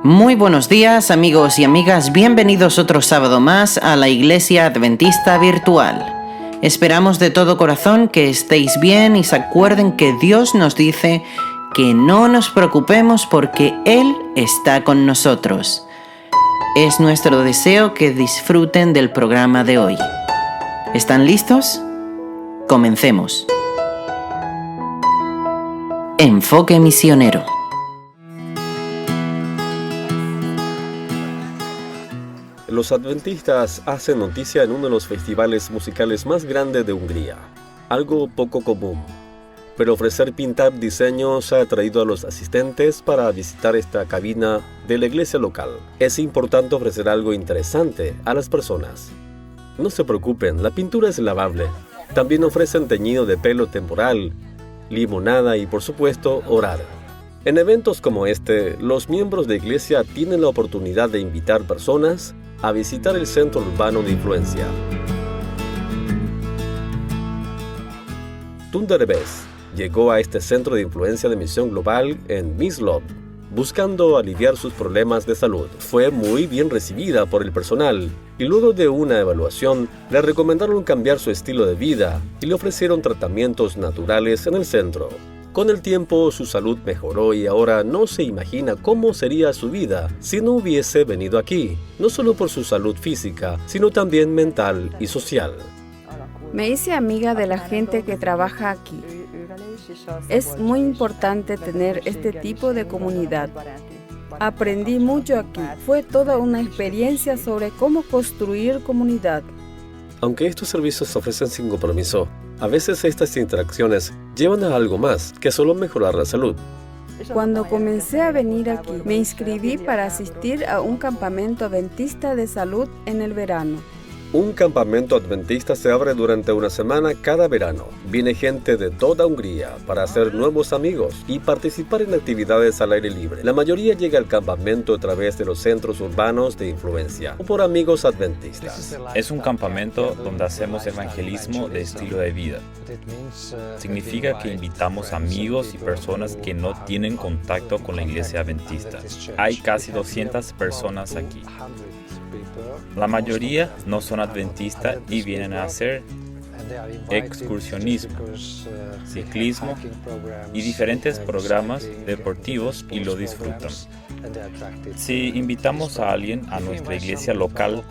Muy buenos días, amigos y amigas, bienvenidos otro sábado más a la Iglesia Adventista Virtual. Esperamos de todo corazón que estéis bien y se acuerden que Dios nos dice que no nos preocupemos porque Él está con nosotros. Es nuestro deseo que disfruten del programa de hoy. ¿Están listos? Comencemos. Enfoque misionero. Los adventistas hacen noticia en uno de los festivales musicales más grandes de Hungría, algo poco común. Pero ofrecer Pintap diseños ha atraído a los asistentes para visitar esta cabina de la iglesia local. Es importante ofrecer algo interesante a las personas. No se preocupen, la pintura es lavable. También ofrecen teñido de pelo temporal, limonada y por supuesto orar. En eventos como este, los miembros de iglesia tienen la oportunidad de invitar personas a visitar el centro urbano de influencia. Tunderbes llegó a este centro de influencia de misión global en Myslov, buscando aliviar sus problemas de salud. Fue muy bien recibida por el personal y luego de una evaluación le recomendaron cambiar su estilo de vida y le ofrecieron tratamientos naturales en el centro. Con el tiempo su salud mejoró y ahora no se imagina cómo sería su vida si no hubiese venido aquí, no solo por su salud física, sino también mental y social. Me hice amiga de la gente que trabaja aquí. Es muy importante tener este tipo de comunidad. Aprendí mucho aquí. Fue toda una experiencia sobre cómo construir comunidad. Aunque estos servicios se ofrecen sin compromiso, a veces estas interacciones llevan a algo más que solo mejorar la salud. Cuando comencé a venir aquí, me inscribí para asistir a un campamento adventista de salud en el verano. Un campamento adventista se abre durante una semana cada verano. Viene gente de toda Hungría para hacer nuevos amigos y participar en actividades al aire libre. La mayoría llega al campamento a través de los centros urbanos de influencia o por amigos adventistas. Es un campamento donde hacemos evangelismo de estilo de vida. Significa que invitamos amigos y personas que no tienen contacto con la iglesia adventista. Hay casi 200 personas aquí. La mayoría no son adventistas y vienen a hacer excursionismo, ciclismo y diferentes programas deportivos y lo disfrutan. Si invitamos a alguien a nuestra iglesia local,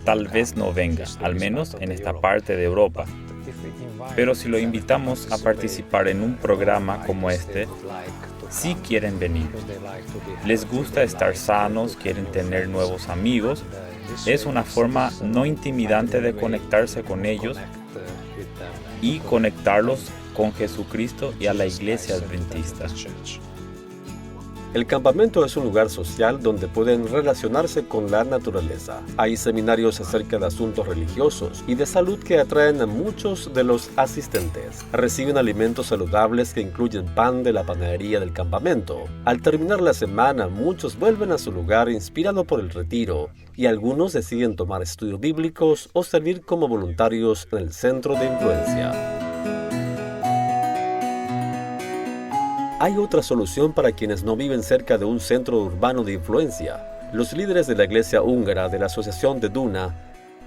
tal vez no venga, al menos en esta parte de Europa. Pero si lo invitamos a participar en un programa como este, sí quieren venir. Les gusta estar sanos, quieren tener nuevos amigos. Es una forma no intimidante de conectarse con ellos y conectarlos con Jesucristo y a la iglesia adventista. El campamento es un lugar social donde pueden relacionarse con la naturaleza. Hay seminarios acerca de asuntos religiosos y de salud que atraen a muchos de los asistentes. Reciben alimentos saludables que incluyen pan de la panadería del campamento. Al terminar la semana, muchos vuelven a su lugar inspirado por el retiro y algunos deciden tomar estudios bíblicos o servir como voluntarios en el centro de influencia. Hay otra solución para quienes no viven cerca de un centro urbano de influencia. Los líderes de la iglesia húngara de la asociación de Duna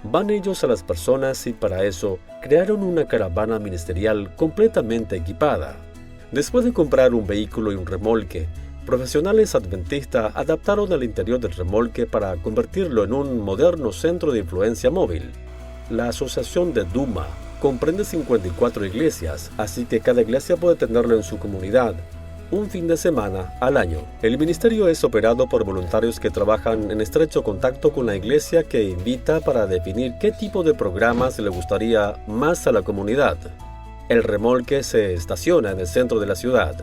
van ellos a las personas y para eso crearon una caravana ministerial completamente equipada. Después de comprar un vehículo y un remolque, profesionales adventistas adaptaron el interior del remolque para convertirlo en un moderno centro de influencia móvil. La asociación de Duma comprende 54 iglesias, así que cada iglesia puede tenerlo en su comunidad un fin de semana al año. El ministerio es operado por voluntarios que trabajan en estrecho contacto con la iglesia que invita para definir qué tipo de programas le gustaría más a la comunidad. El remolque se estaciona en el centro de la ciudad.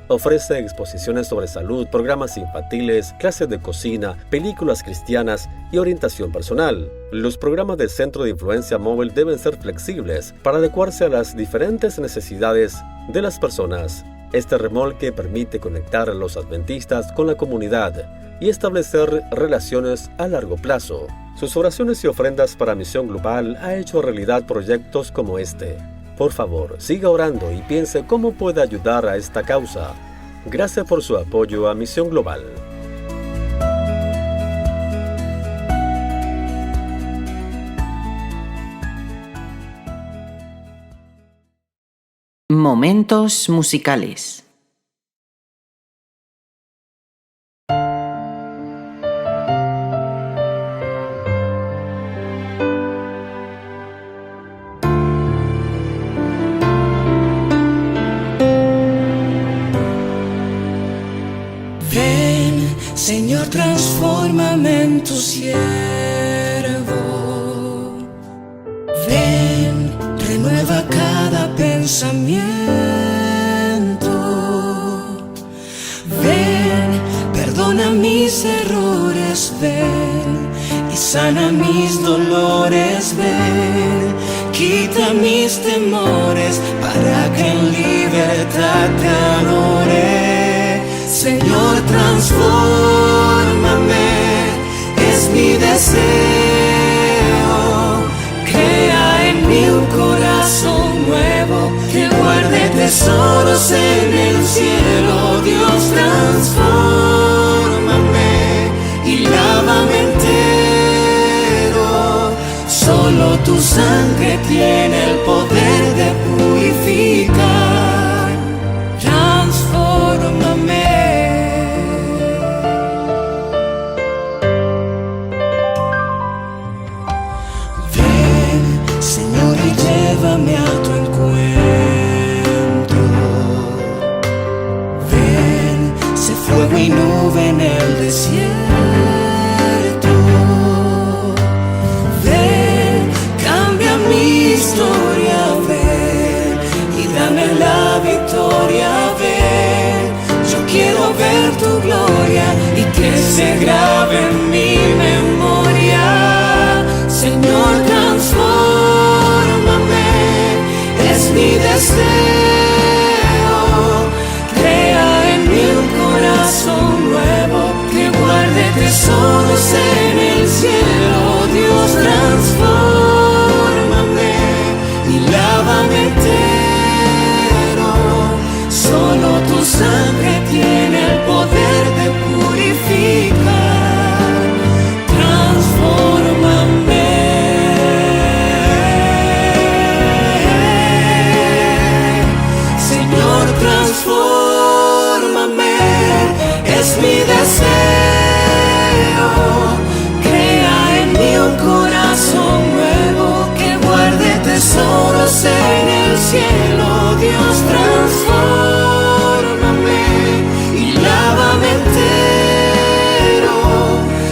Ofrece exposiciones sobre salud, programas infantiles, clases de cocina, películas cristianas y orientación personal. Los programas del Centro de Influencia Móvil deben ser flexibles para adecuarse a las diferentes necesidades de las personas. Este remolque permite conectar a los adventistas con la comunidad y establecer relaciones a largo plazo. Sus oraciones y ofrendas para Misión Global ha hecho realidad proyectos como este. Por favor, siga orando y piense cómo puede ayudar a esta causa. Gracias por su apoyo a Misión Global. Momentos musicales. Ven, Señor, transfórmame en tu siervo. Ven, renueva cada pensamiento. Ven, perdona mis errores. Ven y sana mis dolores. Ven, quita mis temores para que en libertad te adore. Señor, transfórmame, es mi deseo. Crea en mí un corazón nuevo que guarde tesoros en el cielo. Dios, transfórmame y lávame entero. Solo tu sangre tiene el poder de purificar. Transfórmame. Señor, y llévame a tu encuentro. Ven, sé fuego y nube en el desierto. Ven, cambia mi historia. Ven y dame la victoria. Ven, yo quiero ver tu gloria y que se grabe en mi memoria. Señor, transfórmame, es mi deseo. Crea en mí un corazón nuevo que guarde tesoros en el cielo. Dios, transfórmame y lávame entero. Solo tu sangre tiene el poder de purificar. Transfórmame. Transfórmame, es mi deseo. Crea en mí un corazón nuevo que guarde tesoros en el cielo. Dios, transfórmame y lávame entero.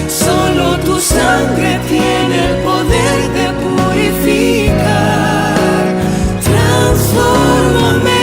Solo tu sangre tiene el poder de purificar. Transfórmame.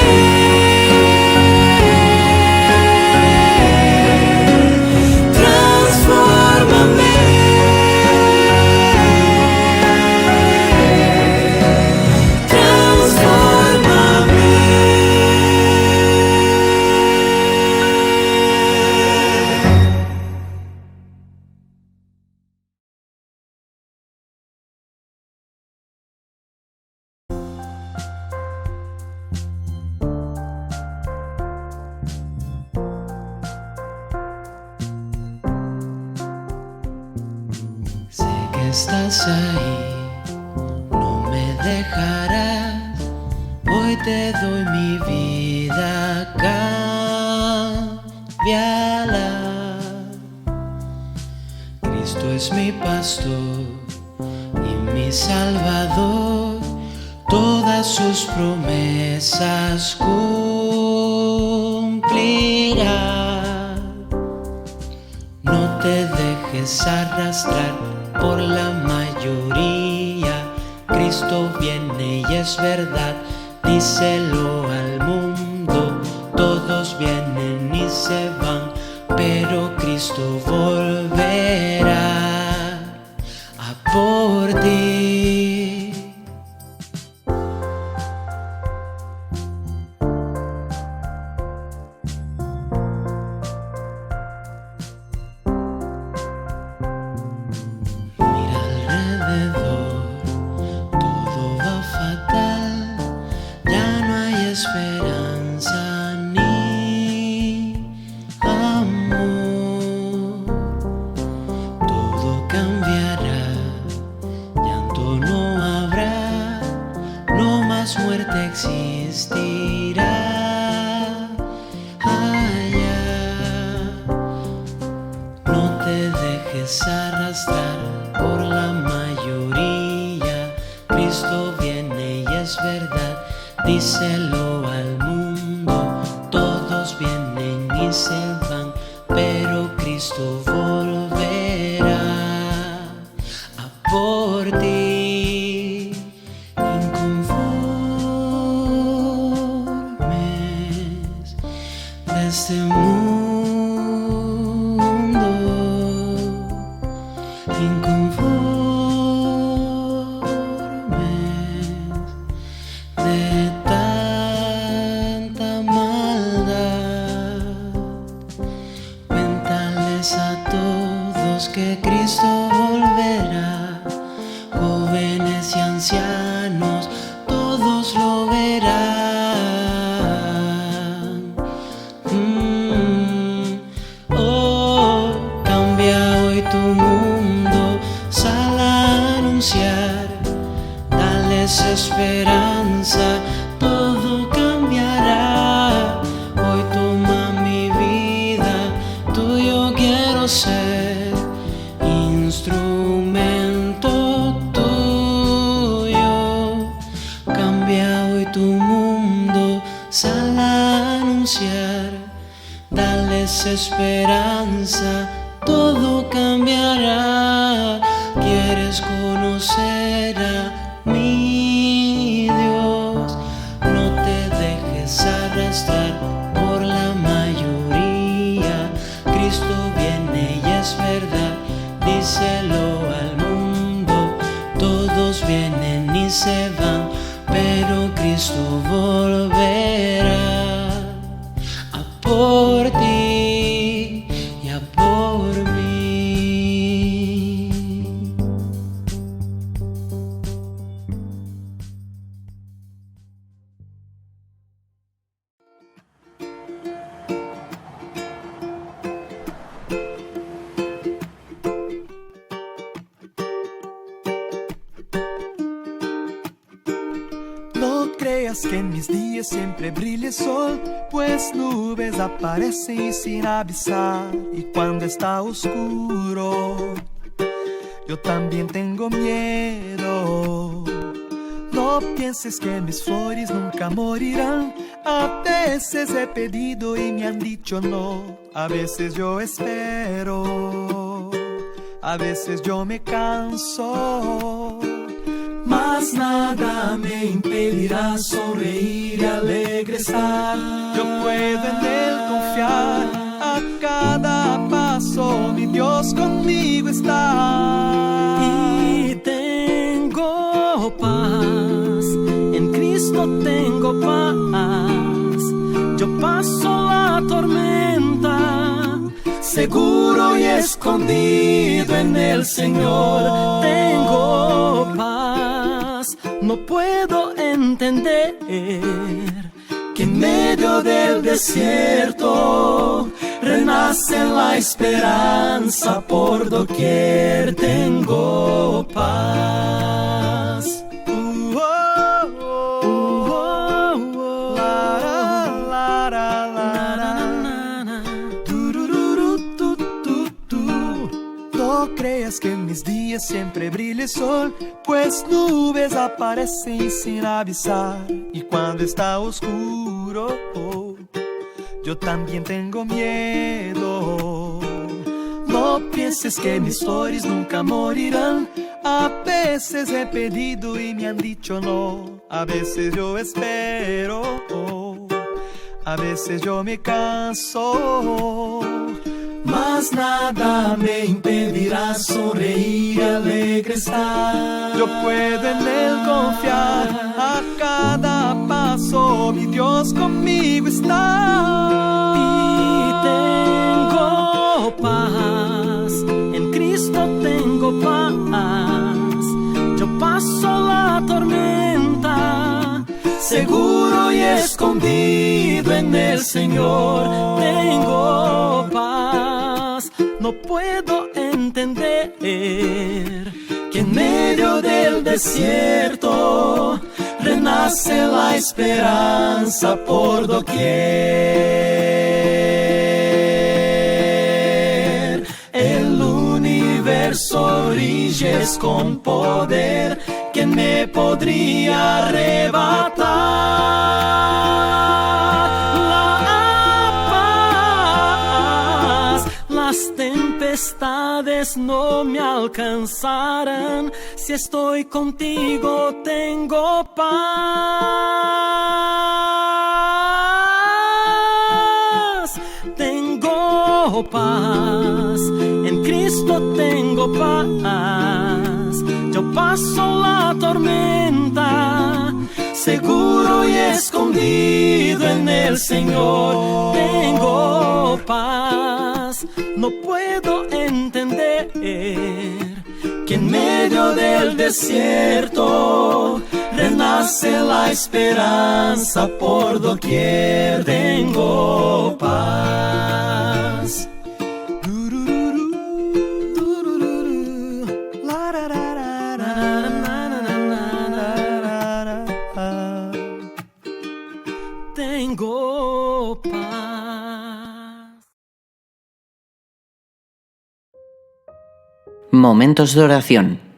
Estás ahí, no me dejarás. Hoy te doy mi vida, cámbiala. Cristo es mi pastor y mi salvador. Todas sus promesas cumplirá. No te dejes arrastrar por la mayoría. Cristo viene y es verdad, díselo al mundo. Todos vienen y se van, pero Cristo volverá a por ti. Esperanza ni amor, todo cambiará, llanto no habrá, no más muerte existirá. por la mayoría. Cristo viene y es verdad, díselo al mundo. Todos vienen y se van, pero Cristo volverá a por ti. Inconformes de este mundo, inconformes de tanta maldad. Cuéntales a todos que Cristo volverá, jóvenes y ancianos, todos lo verán. Oh, cambia hoy tu mundo, sal a anunciar, dales esperanza, todo cambiará. Hoy toma mi vida, tuyo quiero ser, instrumento tuyo. Cambia hoy tu mundo, sal a anunciar, dales esperanza, todo cambiará. ¿Quieres conocer a mi Dios? No te dejes arrastrar por la mayoría. Cristo viene y es verdad, díselo al mundo. Todos vienen y se van, pero Cristo volverá a por ti y a por mí. No creas que en mis días siempre brilla el sol, pues nubes aparecen sin avisar. Y cuando está oscuro, yo también tengo miedo. No pienses que mis flores nunca morirán. A veces he pedido y me han dicho no. A veces yo espero, a veces yo me canso. Mas nada me impedirá sonreír y alegre estar. Yo puedo en Él confiar, a cada paso mi Dios conmigo está. Y tengo paz, en Cristo tengo paz. Yo paso la tormenta, seguro y escondido en el Señor. Tengo paz, no puedo entender que en medio del desierto renace la esperanza por doquier. Tengo paz. No creas que en mis días siempre brilla el sol, pues nubes aparecen sin avisar. Y cuando está oscuro, yo también tengo miedo. No pienses que mis flores nunca morirán. A veces he pedido y me han dicho no. A veces yo espero, a veces yo me canso. Mas nada me impedirá sonreír y alegre estar. Yo puedo en Él confiar, a cada paso mi Dios conmigo está. Y tengo paz, en Cristo tengo paz. Yo paso la tormenta, seguro y escondido en el Señor. Tengo paz, no puedo entender que en medio del desierto renace la esperanza por doquier. El universo sol brilles con poder, ¿quién me podría arrebatar la paz? Las tempestades no me alcanzarán, si estoy contigo tengo paz. Tengo paz, en Cristo tengo paz. Yo paso la tormenta, seguro y escondido en el Señor. Tengo paz, no puedo entender que en medio del desierto renace la esperanza por doquier. Tengo paz. Tengo paz. Momentos de oración.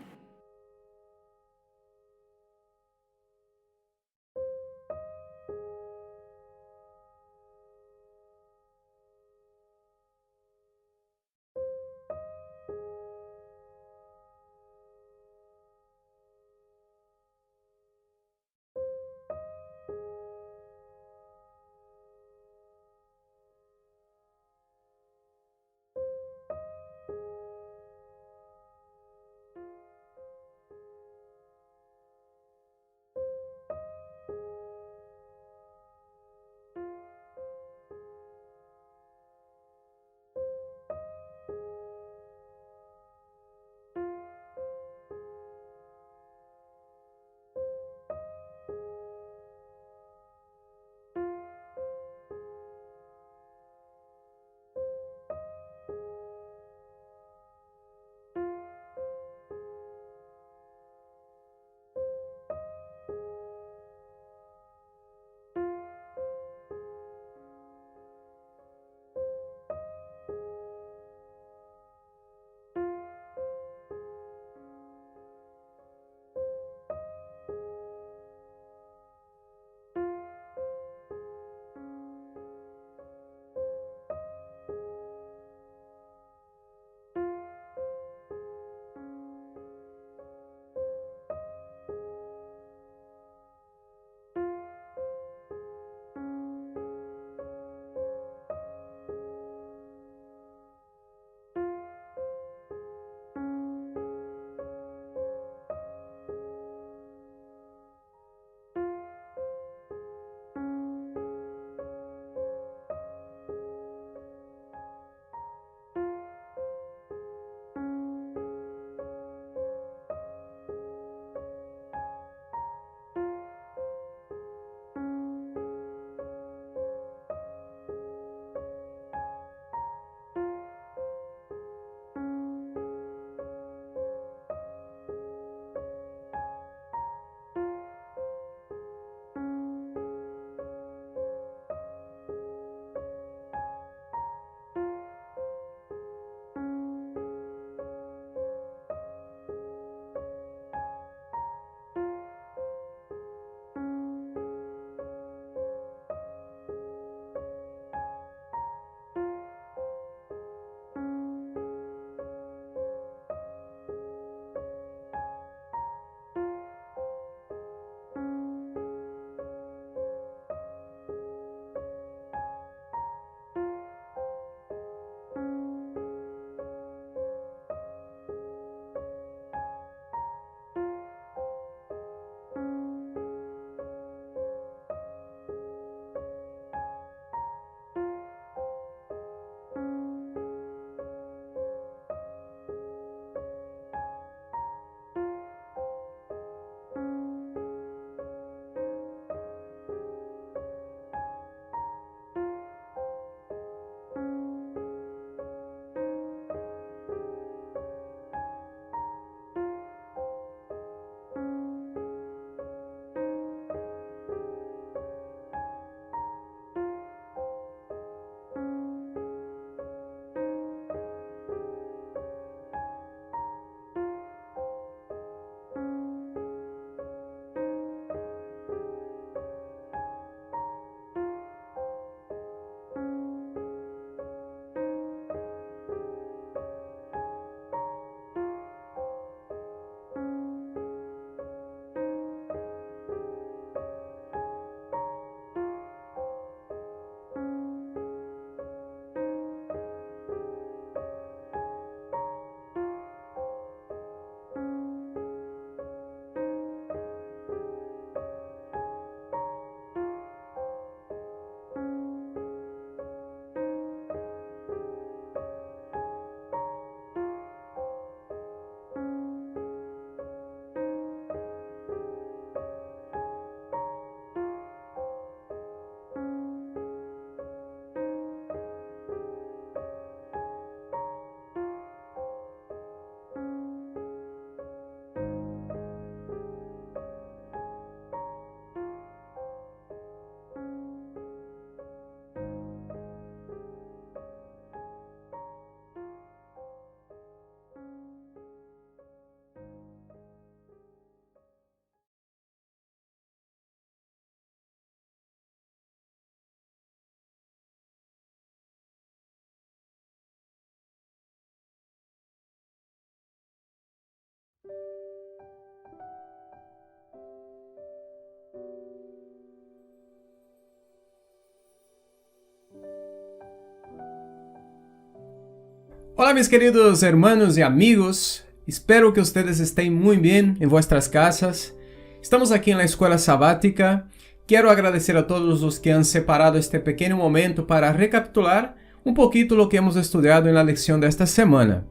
Hola mis queridos hermanos y amigos, espero que ustedes estén muy bien en vuestras casas. Estamos aquí en la escuela sabática. Quiero agradecer a todos los que han separado este pequeño momento para recapitular un poquito lo que hemos estudiado en la lección de esta semana.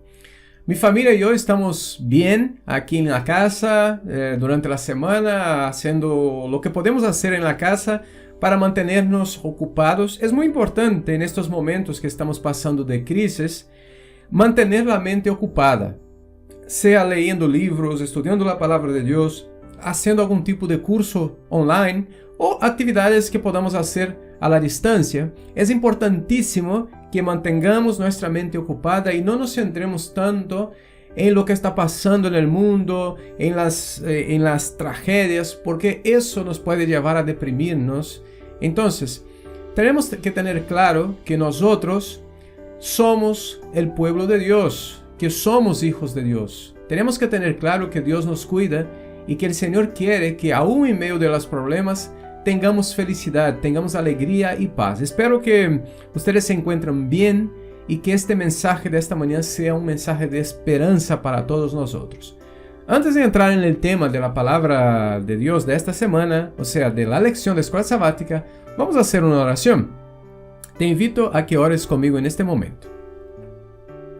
Mi familia y yo estamos bien aquí en la casa durante la semana, haciendo lo que podemos hacer en la casa para mantenernos ocupados. Es muy importante en estos momentos que estamos pasando de crisis, mantener la mente ocupada, sea leyendo libros, estudiando la palabra de Dios, haciendo algún tipo de curso online o actividades que podamos hacer a la distancia. Es importantísimo que mantengamos nuestra mente ocupada y no nos centremos tanto en lo que está pasando en el mundo, en las tragedias, porque eso nos puede llevar a deprimirnos. Entonces, tenemos que tener claro que nosotros somos el pueblo de Dios, que somos hijos de Dios. Tenemos que tener claro que Dios nos cuida y que el Señor quiere que aún en medio de los problemas tengamos felicidad, tengamos alegría y paz. Espero que ustedes se encuentren bien y que este mensaje de esta mañana sea un mensaje de esperanza para todos nosotros. Antes de entrar en el tema de la palabra de Dios de esta semana, o sea, de la lección de Escuela Sabática, vamos a hacer una oración. Te invito a que ores conmigo en este momento.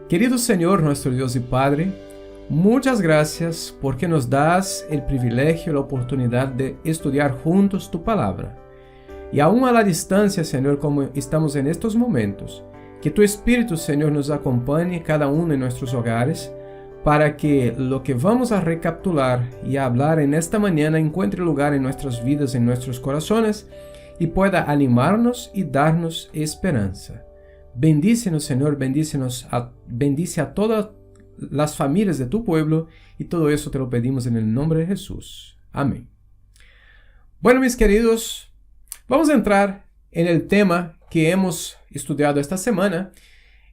Querido Señor, nuestro Dios y Padre, muchas gracias porque nos das el privilegio y la oportunidad de estudiar juntos tu palabra. Y aún a la distancia, Señor, como estamos en estos momentos, que tu Espíritu, Señor, nos acompañe cada uno en nuestros hogares para que lo que vamos a recapitular y a hablar en esta mañana encuentre lugar en nuestras vidas, en nuestros corazones y pueda animarnos y darnos esperanza. Bendícenos, Señor, bendice a todas las familias de tu pueblo y todo eso te lo pedimos en el nombre de Jesús. Amén. Bueno, mis queridos, vamos a entrar en el tema que hemos estudiado esta semana.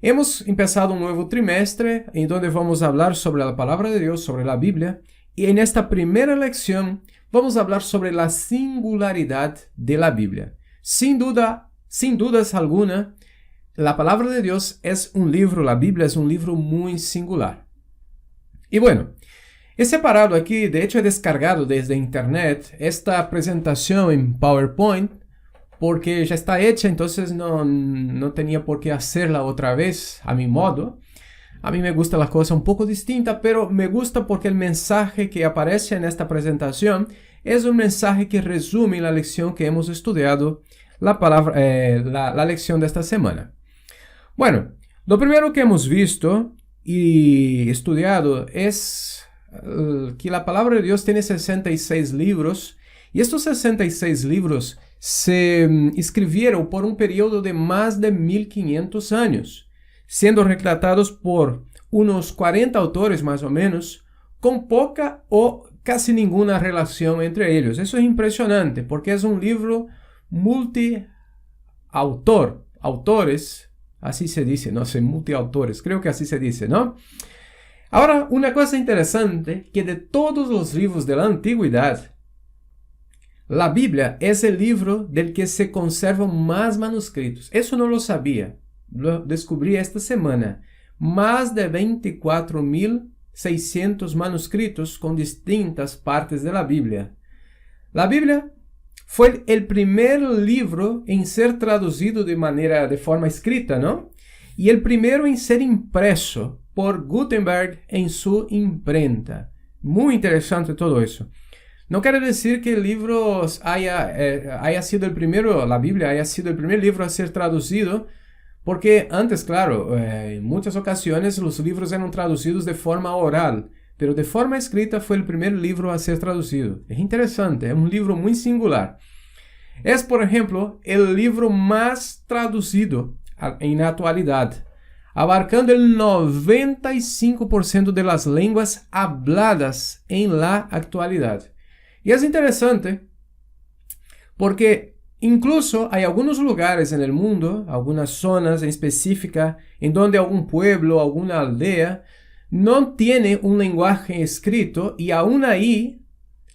Hemos empezado un nuevo trimestre en donde vamos a hablar sobre la palabra de Dios, sobre la Biblia, y en esta primera lección vamos a hablar sobre la singularidad de la Biblia. Sin dudas alguna, la palabra de Dios es un libro, la Biblia es un libro muy singular. Y bueno, he separado aquí, de hecho he descargado desde internet esta presentación en PowerPoint porque ya está hecha, entonces no tenía por qué hacerla otra vez a mi modo. A mí me gusta la cosa un poco distinta, pero me gusta porque el mensaje que aparece en esta presentación es un mensaje que resume la lección que hemos estudiado, la lección de esta semana. Bueno, lo primero que hemos visto y estudiado es que la palabra de Dios tiene 66 libros y estos 66 libros se escribieron por un periodo de más de 1500 años, siendo retratados por unos 40 autores más o menos, con poca o casi ninguna relación entre ellos. Eso es impresionante porque es un libro autores, así se dice, no sé, multiautores, creo que así se dice, ¿no? Ahora, una cosa interesante, que de todos los libros de la antigüedad, la Biblia es el libro del que se conservan más manuscritos. Eso no lo sabía, lo descubrí esta semana. Más de 24.600 manuscritos con distintas partes de la Biblia. La Biblia fue el primer libro en ser traducido de forma escrita, ¿no? Y el primero en ser impreso por Gutenberg en su imprenta. Muy interesante todo eso. No quiere decir que el libro haya sido el primero, la Biblia haya sido el primer libro a ser traducido, porque antes, claro, en muchas ocasiones los libros eran traducidos de forma oral, pero de forma escrita fue el primer libro a ser traducido. Es interesante, es un libro muy singular. Es, por ejemplo, el libro más traducido en la actualidad, abarcando el 95% de las lenguas habladas en la actualidad. Y es interesante porque incluso hay algunos lugares en el mundo, algunas zonas en específica, en donde algún pueblo, alguna aldea, no tiene un lenguaje escrito y aún ahí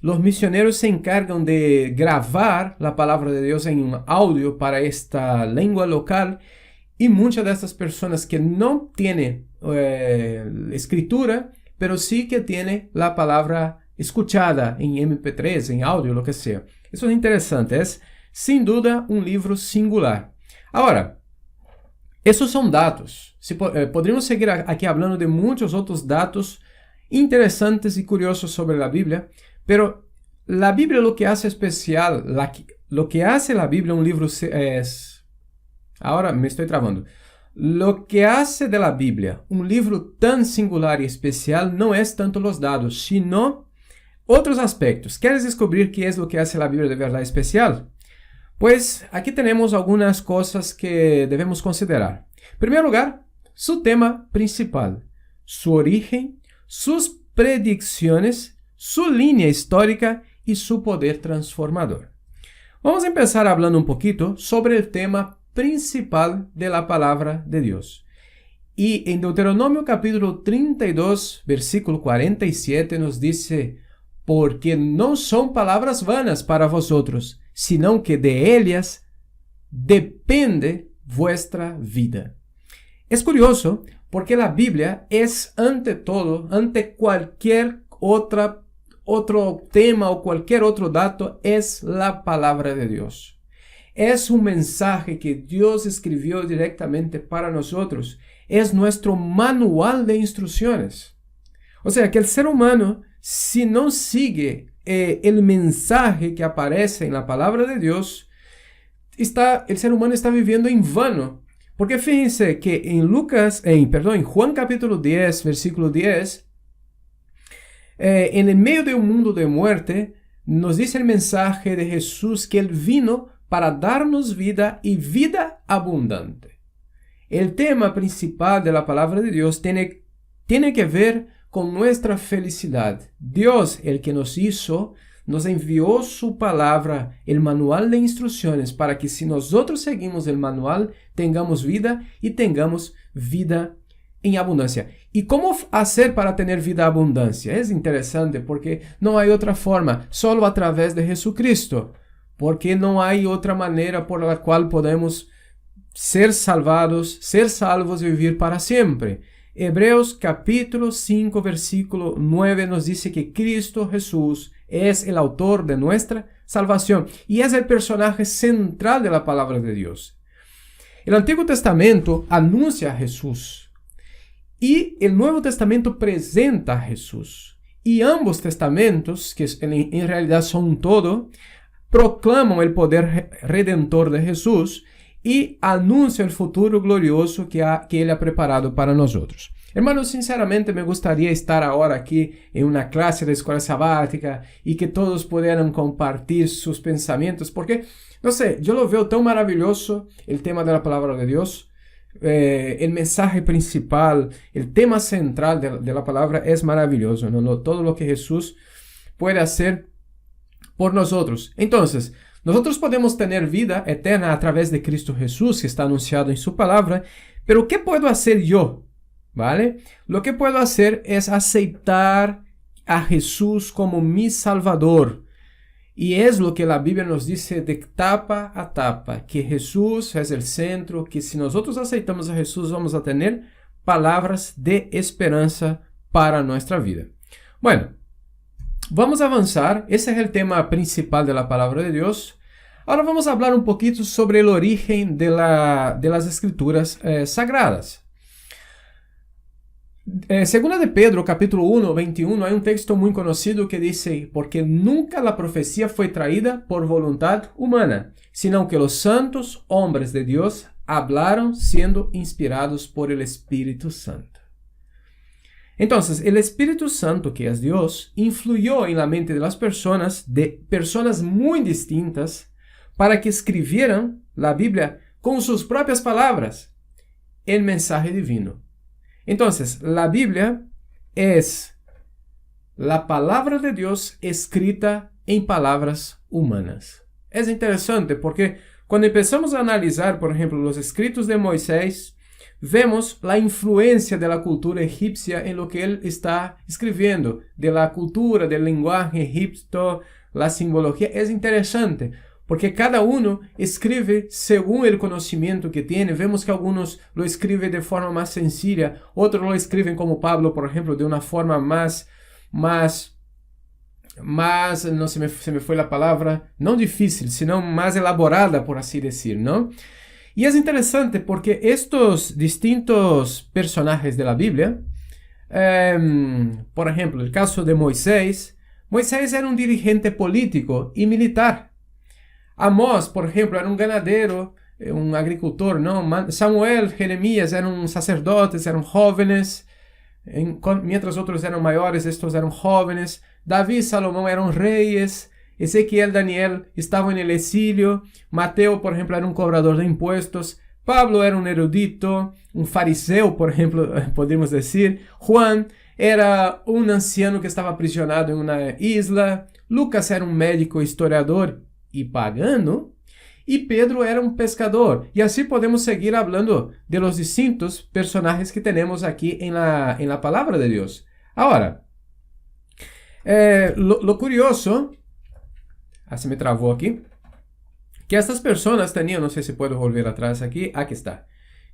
los misioneros se encargan de grabar la palabra de Dios en un audio para esta lengua local y muchas de estas personas que no tienen escritura, pero sí que tiene la palabra escuchada en MP3, en audio, lo que sea. Eso es interesante, es sin duda un libro singular. Ahora, esos son datos. Podríamos seguir aquí hablando de muchos otros datos interesantes y curiosos sobre la Biblia, pero la Biblia lo que hace especial, lo que hace la Biblia un libro es... Ahora me estoy trabando. Lo que hace de la Biblia un libro tan singular y especial no es tanto los datos, sino otros aspectos. ¿Quieres descubrir qué es lo que hace la Biblia de verdad especial? Pues aquí tenemos algunas cosas que debemos considerar. En primer lugar, su tema principal, su origen, sus predicciones, su línea histórica y su poder transformador. Vamos a empezar hablando un poquito sobre el tema principal de la palabra de Dios. Y en Deuteronomio capítulo 32, versículo 47 nos dice: porque no son palabras vanas para vosotros, sino que de ellas depende vuestra vida. Es curioso porque la Biblia es ante todo, ante cualquier otro tema o cualquier otro dato, es la palabra de Dios. Es un mensaje que Dios escribió directamente para nosotros. Es nuestro manual de instrucciones. O sea que el ser humano, si no sigue el mensaje que aparece en la palabra de Dios, el ser humano está viviendo en vano. Porque fíjense que en Juan capítulo 10, versículo 10, en el medio de un mundo de muerte, nos dice el mensaje de Jesús que Él vino para darnos vida y vida abundante. El tema principal de la palabra de Dios tiene que ver con nuestra felicidad. Dios, el que nos hizo, nos envió su palabra, el manual de instrucciones, para que si nosotros seguimos el manual, tengamos vida y tengamos vida en abundancia. ¿Y cómo hacer para tener vida abundancia? Es interesante porque no hay otra forma, solo a través de Jesucristo, porque no hay otra manera por la cual podemos ser salvados, ser salvos y vivir para siempre. Hebreos capítulo 5 versículo 9 nos dice que Cristo Jesús es el autor de nuestra salvación y es el personaje central de la palabra de Dios. El Antiguo Testamento anuncia a Jesús y el Nuevo Testamento presenta a Jesús. Y ambos testamentos, que en realidad son un todo, proclaman el poder redentor de Jesús y anuncia el futuro glorioso que Él ha preparado para nosotros. Hermanos, sinceramente me gustaría estar ahora aquí en una clase de escuela sabática y que todos pudieran compartir sus pensamientos, porque, no sé, yo lo veo tan maravilloso el tema de la palabra de Dios. El mensaje principal, el tema central de la palabra es maravilloso, ¿no? Todo lo que Jesús puede hacer por nosotros. Entonces, nosotros podemos tener vida eterna a través de Cristo Jesús, que está anunciado en su palabra, pero ¿qué puedo hacer yo? ¿Vale? Lo que puedo hacer es aceitar a Jesús como mi Salvador. Y es lo que la Biblia nos dice de tapa a tapa, que Jesús es el centro, que si nosotros aceitamos a Jesús vamos a tener palabras de esperanza para nuestra vida. Bueno, vamos a avanzar. Ese es el tema principal de la palabra de Dios. Ahora vamos a hablar un poquito sobre el origen de las escrituras sagradas. Segunda de Pedro, capítulo 1, 21, hay un texto muy conocido que dice: porque nunca la profecía fue traída por voluntad humana, sino que los santos hombres de Dios hablaron siendo inspirados por el Espíritu Santo. Entonces, el Espíritu Santo, que es Dios, influyó en la mente de las personas, de personas muy distintas, para que escribieran la Biblia con sus propias palabras, el mensaje divino. Entonces, la Biblia es la palabra de Dios escrita en palabras humanas. Es interesante porque cuando empezamos a analizar, por ejemplo, los escritos de Moisés, vemos la influencia de la cultura egipcia en lo que él está escribiendo, de la cultura, del lenguaje egipcio, la simbología. Es interesante porque cada uno escribe según el conocimiento que tiene. Vemos que algunos lo escriben de forma más sencilla, otros lo escriben como Pablo, por ejemplo, de una forma más, no se me fue la palabra, no difícil, sino más elaborada, por así decir, ¿no? Y es interesante porque estos distintos personajes de la Biblia, por ejemplo, el caso de Moisés. Moisés era un dirigente político y militar. Amós, por ejemplo, era un ganadero, un agricultor, ¿no? Samuel, Jeremías eran sacerdotes, eran jóvenes, mientras otros eran mayores, estos eran jóvenes. David, Salomón eran reyes. Ezequiel, Daniel estaban en el exilio. Mateo, por ejemplo, era un cobrador de impuestos. Pablo era un erudito, un fariseo, por ejemplo, podríamos decir. Juan era un anciano que estaba aprisionado en una isla. Lucas era un médico, historiador y pagano. Y Pedro era un pescador. Y así podemos seguir hablando de los distintos personajes que tenemos aquí en la palabra de Dios. Ahora, lo curioso, se me trabó aquí, que estas personas tenían, no sé si puedo volver atrás aquí está,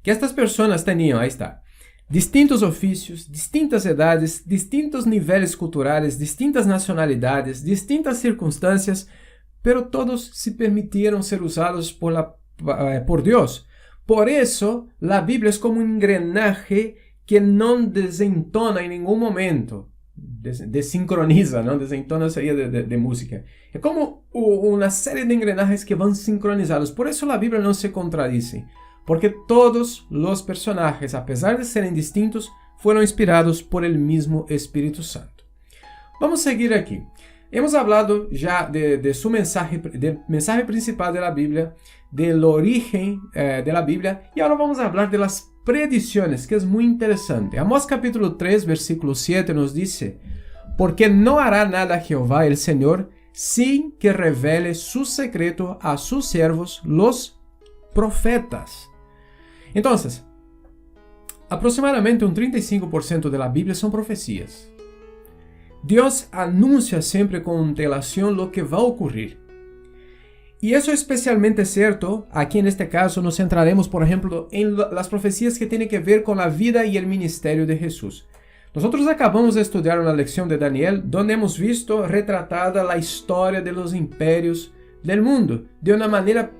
que estas personas tenían, ahí está, distintos oficios, distintas edades, distintos niveles culturales, distintas nacionalidades, distintas circunstancias, pero todos se permitieron ser usados por Dios. Por eso, la Biblia es como un engranaje que no desentona en ningún momento. Desincroniza, ¿no? Desentona sería de música. Es como una serie de engranajes que van sincronizados. Por eso la Biblia no se contradice. Porque todos los personajes, a pesar de serem distintos, fueron inspirados por el mismo Espíritu Santo. Vamos a seguir aquí. Hemos hablado ya de su mensaje, del mensaje principal de la Biblia, del origen de la Biblia, y ahora vamos a hablar de las predicciones, que es muy interesante. Amós capítulo 3, versículo 7 nos dice: porque no hará nada Jehová el Señor sin que revele su secreto a sus siervos, los profetas. Entonces, aproximadamente un 35% de la Biblia son profecías. Dios anuncia siempre con antelación lo que va a ocurrir. Y eso es especialmente cierto, aquí en este caso nos centraremos, por ejemplo, en las profecías que tienen que ver con la vida y el ministerio de Jesús. Nosotros acabamos de estudiar una lección de Daniel donde hemos visto retratada la historia de los imperios del mundo de una manera,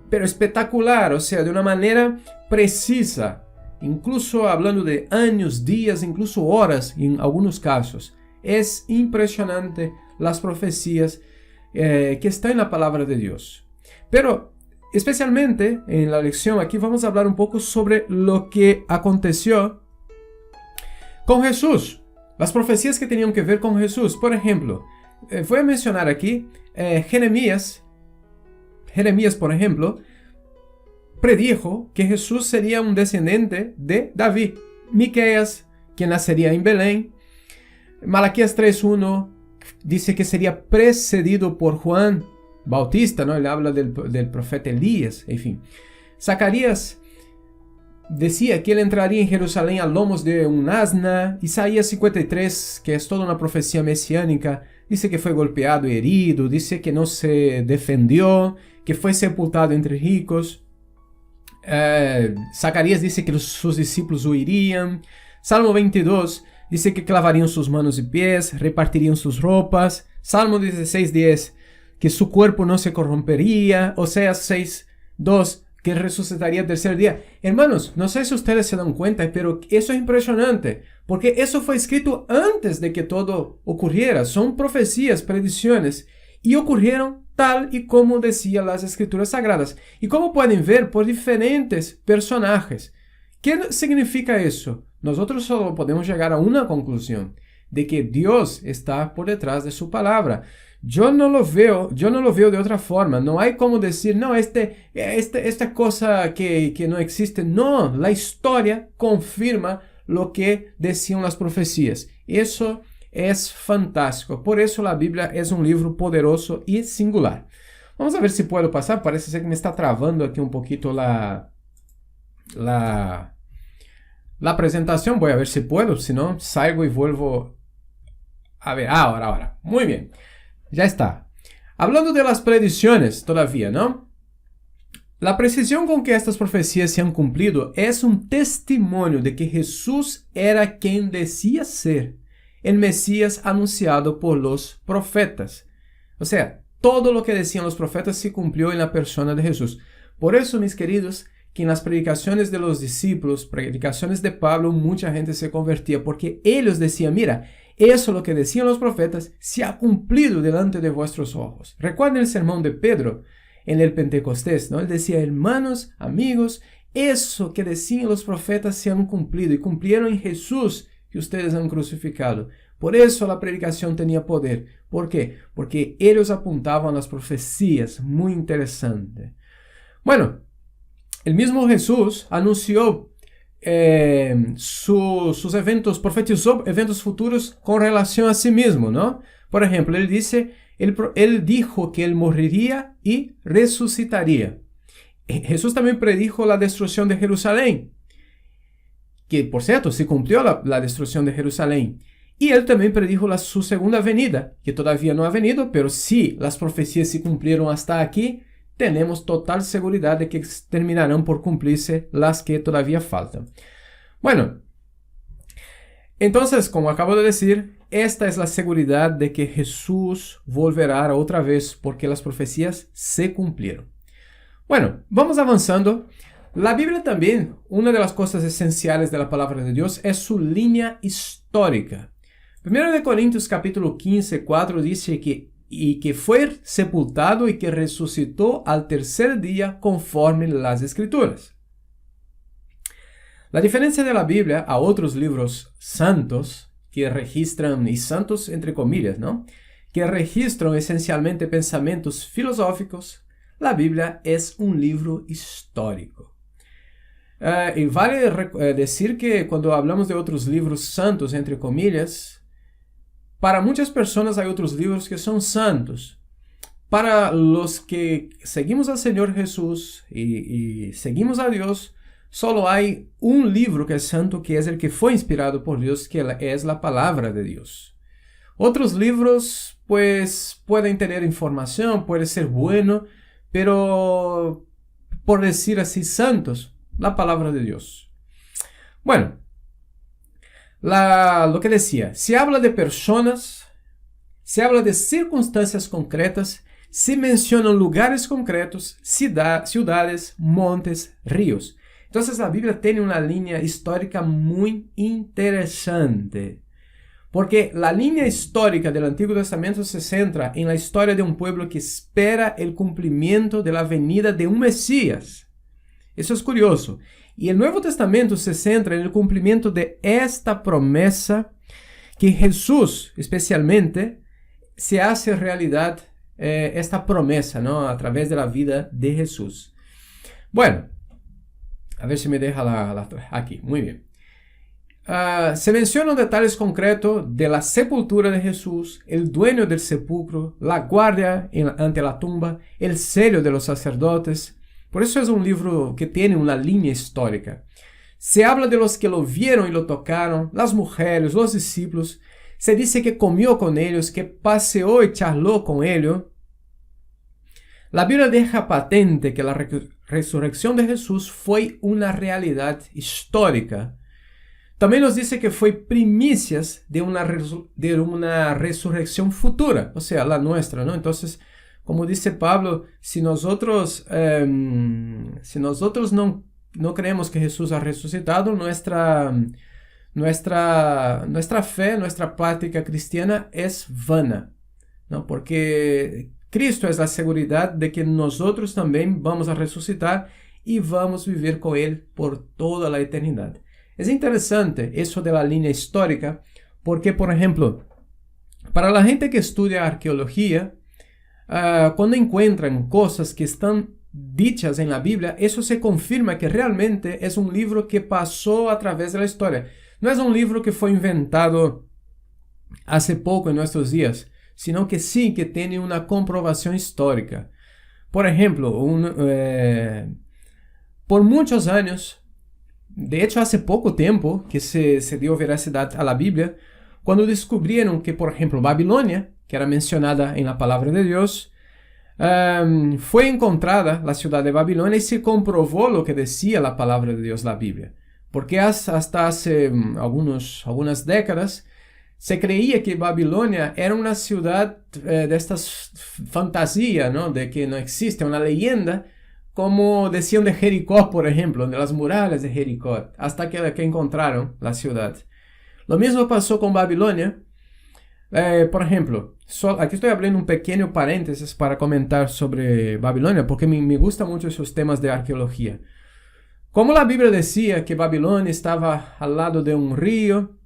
pero espectacular, o sea, de una manera precisa, incluso hablando de años, días, incluso horas en algunos casos. Es impresionante las profecías que están en la palabra de Dios. Pero especialmente en la lección aquí vamos a hablar un poco sobre lo que aconteció con Jesús. Las profecías que tenían que ver con Jesús. Por ejemplo, voy a mencionar aquí Jeremías, por ejemplo, predijo que Jesús sería un descendiente de David. Miqueas, que nacería en Belén. Malaquías 3:1 dice que sería precedido por Juan Bautista, ¿no? Él habla del profeta Elías, en fin. Zacarías decía que él entraría en Jerusalén a lomos de un asna. Isaías 53, que es toda una profecía mesiánica, dice que fue golpeado y herido, dice que no se defendió, que fue sepultado entre ricos. Zacarías dice que sus discípulos huirían. Salmo 22 dice que clavarían sus manos y pies, repartirían sus ropas. Salmo 16:10, que su cuerpo no se corrompería. Oseas 6:2, que resucitaría el tercer día. Hermanos, no sé si ustedes se dan cuenta, pero eso es impresionante, porque eso fue escrito antes de que todo ocurriera. Son profecías, predicciones, y ocurrieron tal y como decían las Escrituras Sagradas. Y como pueden ver, por diferentes personajes. ¿Qué significa eso? Nosotros solo podemos llegar a una conclusión, de que Dios está por detrás de su palabra. Yo no lo veo de otra forma. No hay como decir, no, esta cosa que no existe. No, la historia confirma lo que decían las profecías. Eso es fantástico. Por eso la Biblia es un libro poderoso y singular. Vamos a ver si puedo pasar. Parece ser que me está trabando aquí un poquito la presentación. Voy a ver si puedo. Si no, salgo y vuelvo a ver. Ahora. Muy bien. Ya está. Hablando de las predicciones todavía, ¿no? La precisión con que estas profecías se han cumplido es un testimonio de que Jesús era quien decía ser el Mesías anunciado por los profetas. O sea, todo lo que decían los profetas se cumplió en la persona de Jesús. Por eso, mis queridos, que en las predicaciones de los discípulos, predicaciones de Pablo, mucha gente se convertía porque ellos decían, mira, eso lo que decían los profetas se ha cumplido delante de vuestros ojos. Recuerden el sermón de Pedro en el Pentecostés, ¿no? Él decía, hermanos, amigos, eso que decían los profetas se han cumplido y cumplieron en Jesús que ustedes han crucificado. Por eso la predicación tenía poder. ¿Por qué? Porque ellos apuntaban a las profecías. Muy interesante. Bueno, el mismo Jesús anunció sus eventos, profetizó eventos futuros con relación a sí mismo, ¿no? Por ejemplo, él dijo que él moriría y resucitaría. Jesús también predijo la destrucción de Jerusalén, que por cierto se cumplió la destrucción de Jerusalén. Y él también predijo su segunda venida, que todavía no ha venido, pero si las profecías se cumplieron hasta aquí, tenemos total seguridad de que terminarán por cumplirse las que todavía faltan. Bueno, entonces, como acabo de decir, esta es la seguridad de que Jesús volverá otra vez porque las profecías se cumplieron. Bueno, vamos avanzando. La Biblia también, una de las cosas esenciales de la palabra de Dios es su línea histórica. 1 Corintios capítulo 15, 4 dice que fue sepultado y que resucitó al tercer día conforme las Escrituras. La diferencia de la Biblia a otros libros santos que registran, y santos entre comillas, ¿no? Que registran esencialmente pensamientos filosóficos, la Biblia es un libro histórico. Y vale decir que cuando hablamos de otros libros santos, entre comillas, para muchas personas hay otros libros que son santos. Para los que seguimos al Señor Jesús y seguimos a Dios, solo hay un libro que es santo, que es el que fue inspirado por Dios, que es la palabra de Dios. Otros libros, pues, pueden tener información, puede ser bueno, pero, por decir así, santos, la palabra de Dios. Bueno, lo que decía, se habla de personas, se habla de circunstancias concretas, se mencionan lugares concretos, ciudades, montes, ríos. Entonces la Biblia tiene una línea histórica muy interesante, porque la línea histórica del Antiguo Testamento se centra en la historia de un pueblo que espera el cumplimiento de la venida de un Mesías. Eso es curioso. Y el Nuevo Testamento se centra en el cumplimiento de esta promesa que Jesús, especialmente, se hace realidad esta promesa, ¿no? A través de la vida de Jesús. Bueno, a ver si me deja aquí. Muy bien. Se mencionan detalles concretos de la sepultura de Jesús, el dueño del sepulcro, la guardia ante la tumba, el sello de los sacerdotes. Por eso es un libro que tiene una línea histórica. Se habla de los que lo vieron y lo tocaron, las mujeres, los discípulos. Se dice que comió con ellos, que paseó y charló con ellos. La Biblia deja patente que la resurrección de Jesús fue una realidad histórica. También nos dice que fue primicias de una resurrección futura, o sea, la nuestra, ¿no? Entonces, como dice Pablo, si nosotros no creemos que Jesús ha resucitado, nuestra fe, nuestra práctica cristiana es vana, ¿no? Porque Cristo es la seguridad de que nosotros también vamos a resucitar y vamos a vivir con Él por toda la eternidad. Es interesante eso de la línea histórica, porque, por ejemplo, para la gente que estudia arqueología, cuando encuentran cosas que están dichas en la Biblia, eso se confirma que realmente es un libro que pasó a través de la historia. No es un libro que fue inventado hace poco en nuestros días, sino que sí que tiene una comprobación histórica. Por ejemplo, por muchos años, de hecho hace poco tiempo que se dio veracidad a la Biblia, cuando descubrieron que, por ejemplo, Babilonia, que era mencionada en la palabra de Dios, fue encontrada la ciudad de Babilonia y se comprobó lo que decía la palabra de Dios, la Biblia. Porque hasta hace algunas décadas se creía que Babilonia era una ciudad de estas fantasías, ¿no? De que no existe, una leyenda, como decían de Jericó, por ejemplo, de las murallas de Jericó, hasta que encontraron la ciudad. Lo mismo pasó con Babilonia. Por ejemplo, aquí estoy abriendo un pequeño paréntesis para comentar sobre Babilonia, porque me gustan mucho esos temas de arqueología. Como la Biblia decía que Babilonia estaba al lado de un río,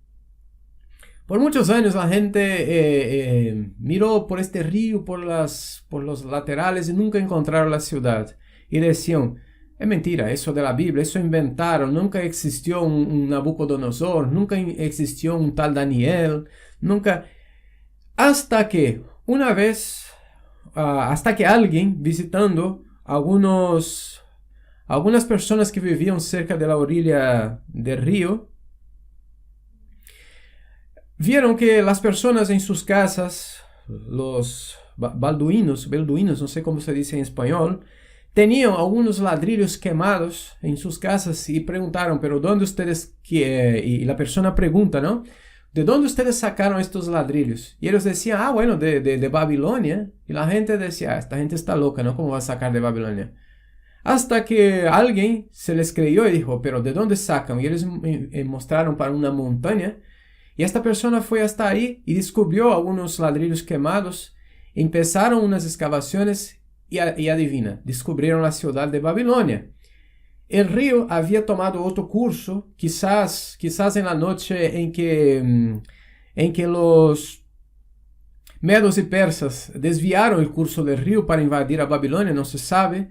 por muchos años la gente miró por este río, por los laterales y nunca encontraron la ciudad. Y decían, es mentira, eso de la Biblia, eso inventaron, nunca existió un Nabucodonosor, nunca existió un tal Daniel, nunca... Hasta que una vez, hasta que alguien visitando algunas personas que vivían cerca de la orilla del río, vieron que las personas en sus casas, los balduinos, no sé cómo se dice en español, tenían algunos ladrillos quemados en sus casas y preguntaron, pero ¿dónde ustedes? Y la persona pregunta, ¿no? ¿De dónde ustedes sacaron estos ladrillos? Y ellos decían, bueno, de Babilonia. Y la gente decía, esta gente está loca, ¿no? ¿Cómo va a sacar de Babilonia? Hasta que alguien se les creyó y dijo, pero ¿de dónde sacan? Y ellos mostraron para una montaña. Y esta persona fue hasta ahí y descubrió algunos ladrillos quemados. Empezaron unas excavaciones y adivina, descubrieron la ciudad de Babilonia. El río había tomado otro curso, quizás en la noche en que los medos y persas desviaron el curso del río para invadir a Babilonia, no se sabe,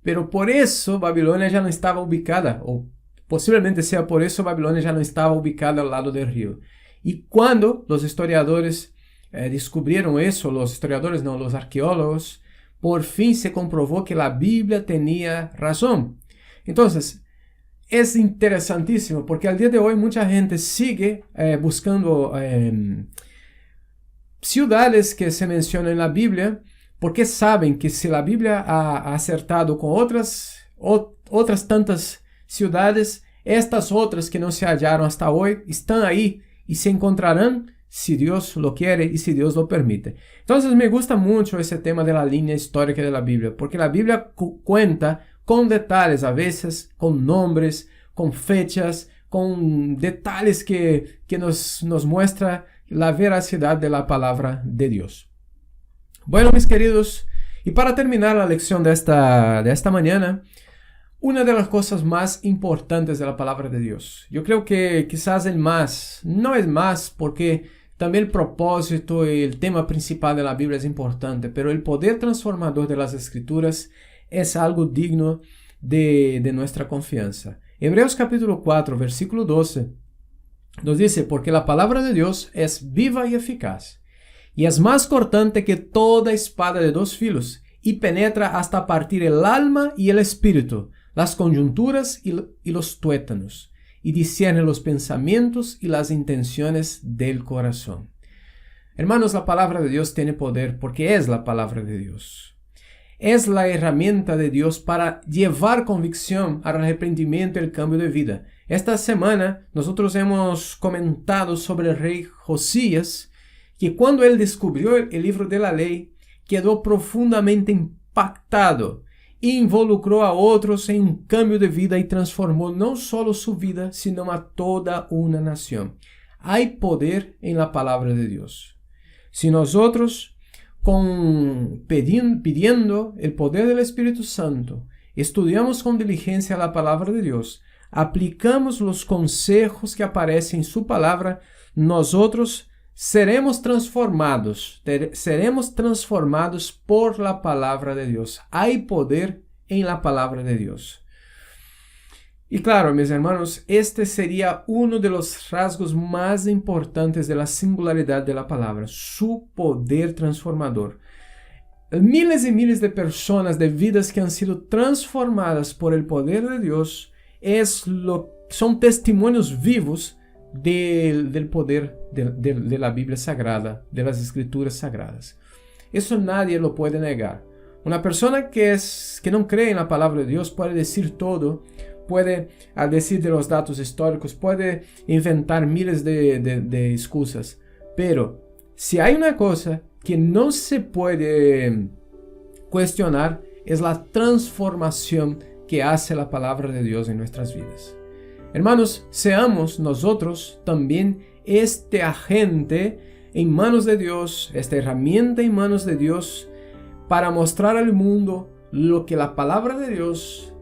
pero por eso Babilonia ya no estaba ubicada, o posiblemente sea por eso Babilonia ya no estaba ubicada al lado del río. Y cuando los historiadores descubrieron eso, los arqueólogos, por fin se comprobó que la Biblia tenía razón. Entonces, es interesantísimo porque al día de hoy mucha gente sigue buscando ciudades que se mencionan en la Biblia porque saben que si la Biblia ha acertado con otras tantas ciudades, estas otras que no se hallaron hasta hoy están ahí y se encontrarán si Dios lo quiere y si Dios lo permite. Entonces me gusta mucho ese tema de la línea histórica de la Biblia porque la Biblia cuenta con detalles, a veces con nombres, con fechas, con detalles que nos muestra la veracidad de la palabra de Dios. Bueno, mis queridos, y para terminar la lección de esta mañana, una de las cosas más importantes de la palabra de Dios. Yo creo que quizás no es más porque también el propósito y el tema principal de la Biblia es importante, pero el poder transformador de las Escrituras es algo digno de nuestra confianza. Hebreos capítulo 4, versículo 12, nos dice, porque la palabra de Dios es viva y eficaz, y es más cortante que toda espada de dos filos, y penetra hasta partir el alma y el espíritu, las coyunturas y los tuétanos, y discierne los pensamientos y las intenciones del corazón. Hermanos, la palabra de Dios tiene poder porque es la palabra de Dios. Es la herramienta de Dios para llevar convicción al arrepentimiento y el cambio de vida. Esta semana nosotros hemos comentado sobre el rey Josías, que cuando él descubrió el libro de la ley, quedó profundamente impactado e involucró a otros en un cambio de vida y transformó no solo su vida, sino a toda una nación. Hay poder en la palabra de Dios. Si nosotros pidiendo el poder del Espíritu Santo, estudiamos con diligencia la palabra de Dios, aplicamos los consejos que aparecen en su palabra, nosotros seremos transformados por la palabra de Dios. Hay poder en la palabra de Dios. Y claro, mis hermanos, este sería uno de los rasgos más importantes de la singularidad de la palabra, su poder transformador. Miles y miles de personas, de vidas que han sido transformadas por el poder de Dios, son testimonios vivos del poder de la Biblia Sagrada, de las Escrituras Sagradas. Eso nadie lo puede negar. Una persona que no cree en la palabra de Dios puede decir todo, puede decir de los datos históricos, puede inventar miles de excusas. Pero si hay una cosa que no se puede cuestionar, es la transformación que hace la palabra de Dios en nuestras vidas. Hermanos, seamos nosotros también este agente en manos de Dios, esta herramienta en manos de Dios, para mostrar al mundo lo que la palabra de Dios,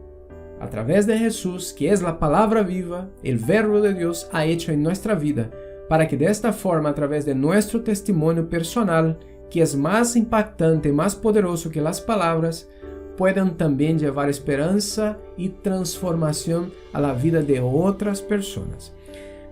a través de Jesús, que es la palabra viva, el verbo de Dios, ha hecho en nuestra vida, para que de esta forma, a través de nuestro testimonio personal, que es más impactante, más poderoso que las palabras, puedan también llevar esperanza y transformación a la vida de otras personas.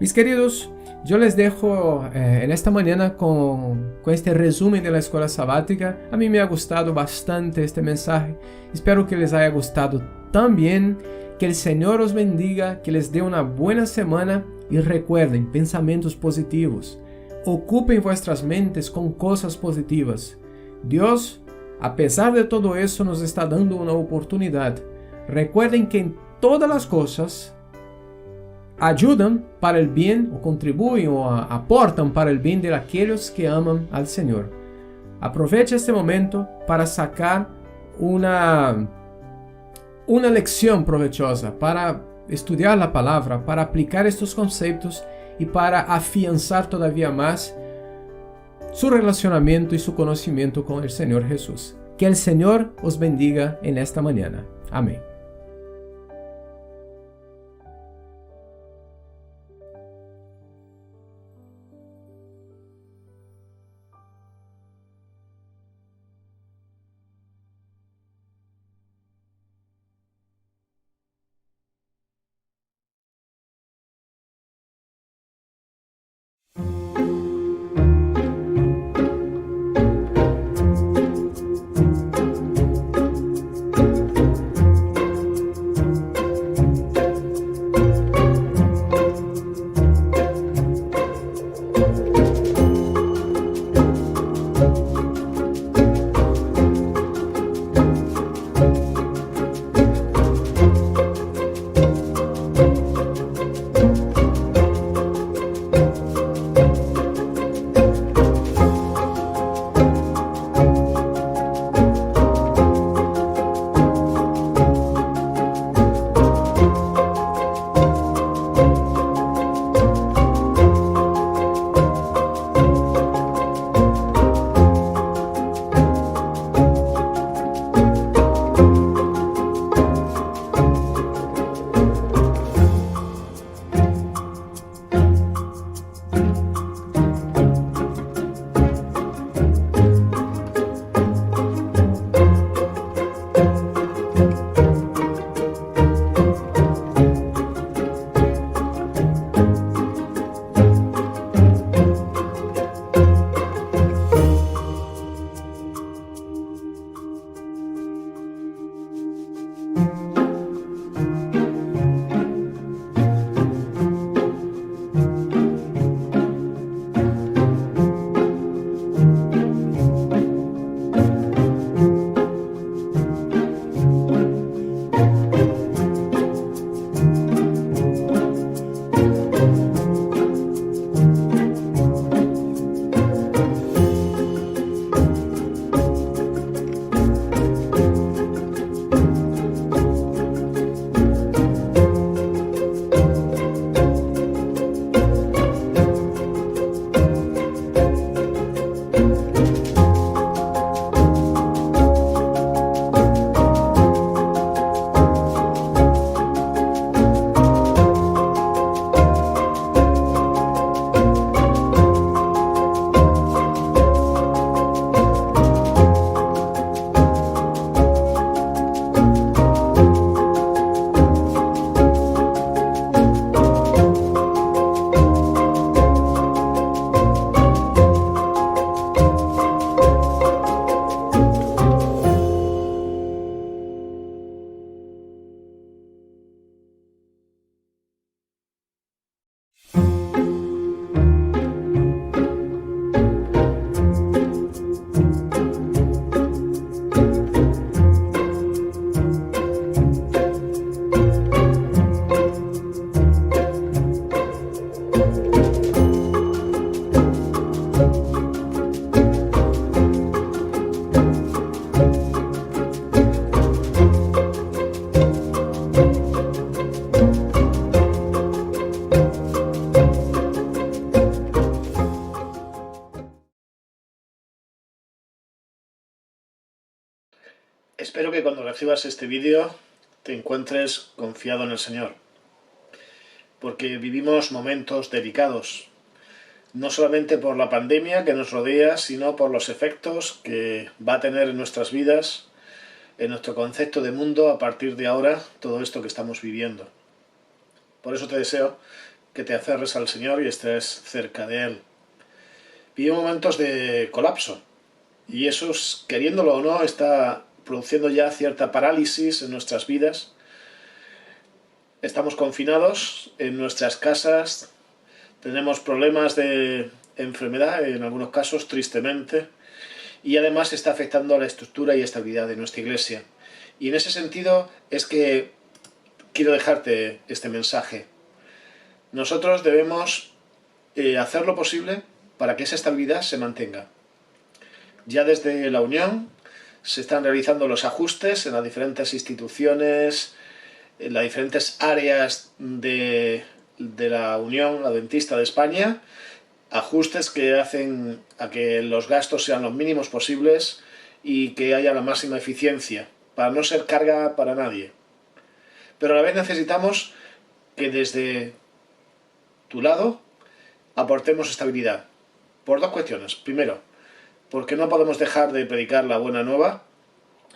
Mis queridos, yo les dejo en esta mañana con este resumen de la escuela sabática. A mí me ha gustado bastante este mensaje. Espero que les haya gustado también. Que el Señor os bendiga, que les dé una buena semana y recuerden, pensamientos positivos. Ocupen vuestras mentes con cosas positivas. Dios, a pesar de todo eso, nos está dando una oportunidad. Recuerden que en todas las cosas ayudan para el bien o contribuyen o aportan para el bien de aquellos que aman al Señor. Aproveche este momento para sacar una lección provechosa, para estudiar la palabra, para aplicar estos conceptos y para afianzar todavía más su relacionamiento y su conocimiento con el Señor Jesús. Que el Señor os bendiga en esta mañana. Amén. Espero que cuando recibas este vídeo te encuentres confiado en el Señor, porque vivimos momentos delicados, no solamente por la pandemia que nos rodea, sino por los efectos que va a tener en nuestras vidas, en nuestro concepto de mundo a partir de ahora, todo esto que estamos viviendo. Por eso te deseo que te aferres al Señor y estés cerca de Él. Vivimos momentos de colapso, y eso, queriéndolo o no, está produciendo ya cierta parálisis en nuestras vidas. Estamos confinados en nuestras casas, tenemos problemas de enfermedad, en algunos casos, tristemente, y además está afectando a la estructura y estabilidad de nuestra iglesia. Y en ese sentido es que quiero dejarte este mensaje. Nosotros debemos hacer lo posible para que esa estabilidad se mantenga. Ya desde la Unión se están realizando los ajustes en las diferentes instituciones, en las diferentes áreas de la Unión Adventista de España, ajustes que hacen a que los gastos sean los mínimos posibles y que haya la máxima eficiencia, para no ser carga para nadie. Pero a la vez necesitamos que desde tu lado aportemos estabilidad, por dos cuestiones. Primero, porque no podemos dejar de predicar la buena nueva,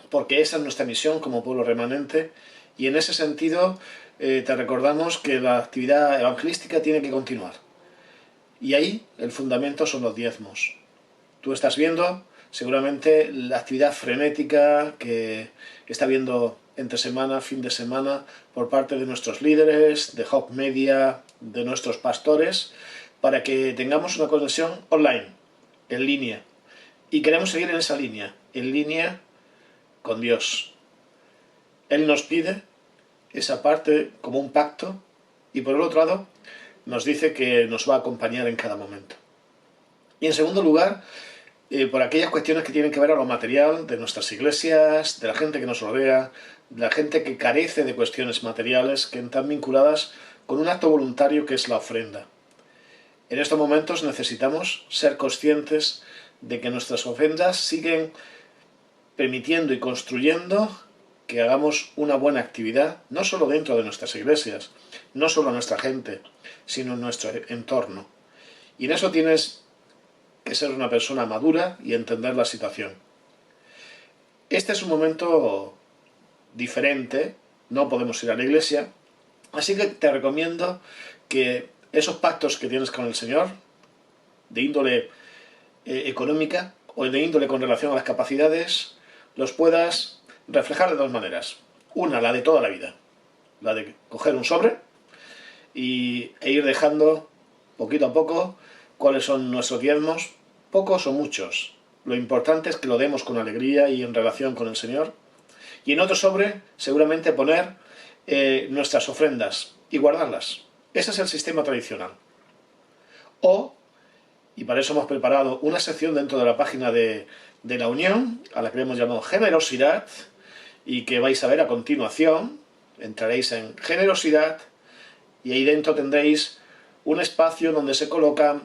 porque esa es nuestra misión como pueblo remanente, y en ese sentido te recordamos que la actividad evangelística tiene que continuar. Y ahí el fundamento son los diezmos. Tú estás viendo seguramente la actividad frenética que está habiendo entre semana, fin de semana, por parte de nuestros líderes, de Hope Media, de nuestros pastores, para que tengamos una conexión online, en línea. Y queremos seguir en esa línea, en línea con Dios. Él nos pide esa parte como un pacto, y por el otro lado nos dice que nos va a acompañar en cada momento. Y en segundo lugar, por aquellas cuestiones que tienen que ver a lo material de nuestras iglesias, de la gente que nos rodea, de la gente que carece de cuestiones materiales, que están vinculadas con un acto voluntario que es la ofrenda. En estos momentos necesitamos ser conscientes de que nuestras ofrendas siguen permitiendo y construyendo que hagamos una buena actividad, no solo dentro de nuestras iglesias, no solo a nuestra gente, sino en nuestro entorno. Y en eso tienes que ser una persona madura y entender la situación. Este es un momento diferente, no podemos ir a la iglesia, así que te recomiendo que esos pactos que tienes con el Señor, de índole económica o de índole con relación a las capacidades, los puedas reflejar de dos maneras. Una, la de toda la vida, la de coger un sobre e ir dejando poquito a poco cuáles son nuestros diezmos, pocos o muchos. Lo importante es que lo demos con alegría y en relación con el Señor. Y en otro sobre seguramente poner nuestras ofrendas y guardarlas. Ese es el sistema tradicional. Y para eso hemos preparado una sección dentro de la página de la Unión, a la que hemos llamado Generosidad, y que vais a ver a continuación. Entraréis en Generosidad y ahí dentro tendréis un espacio donde se colocan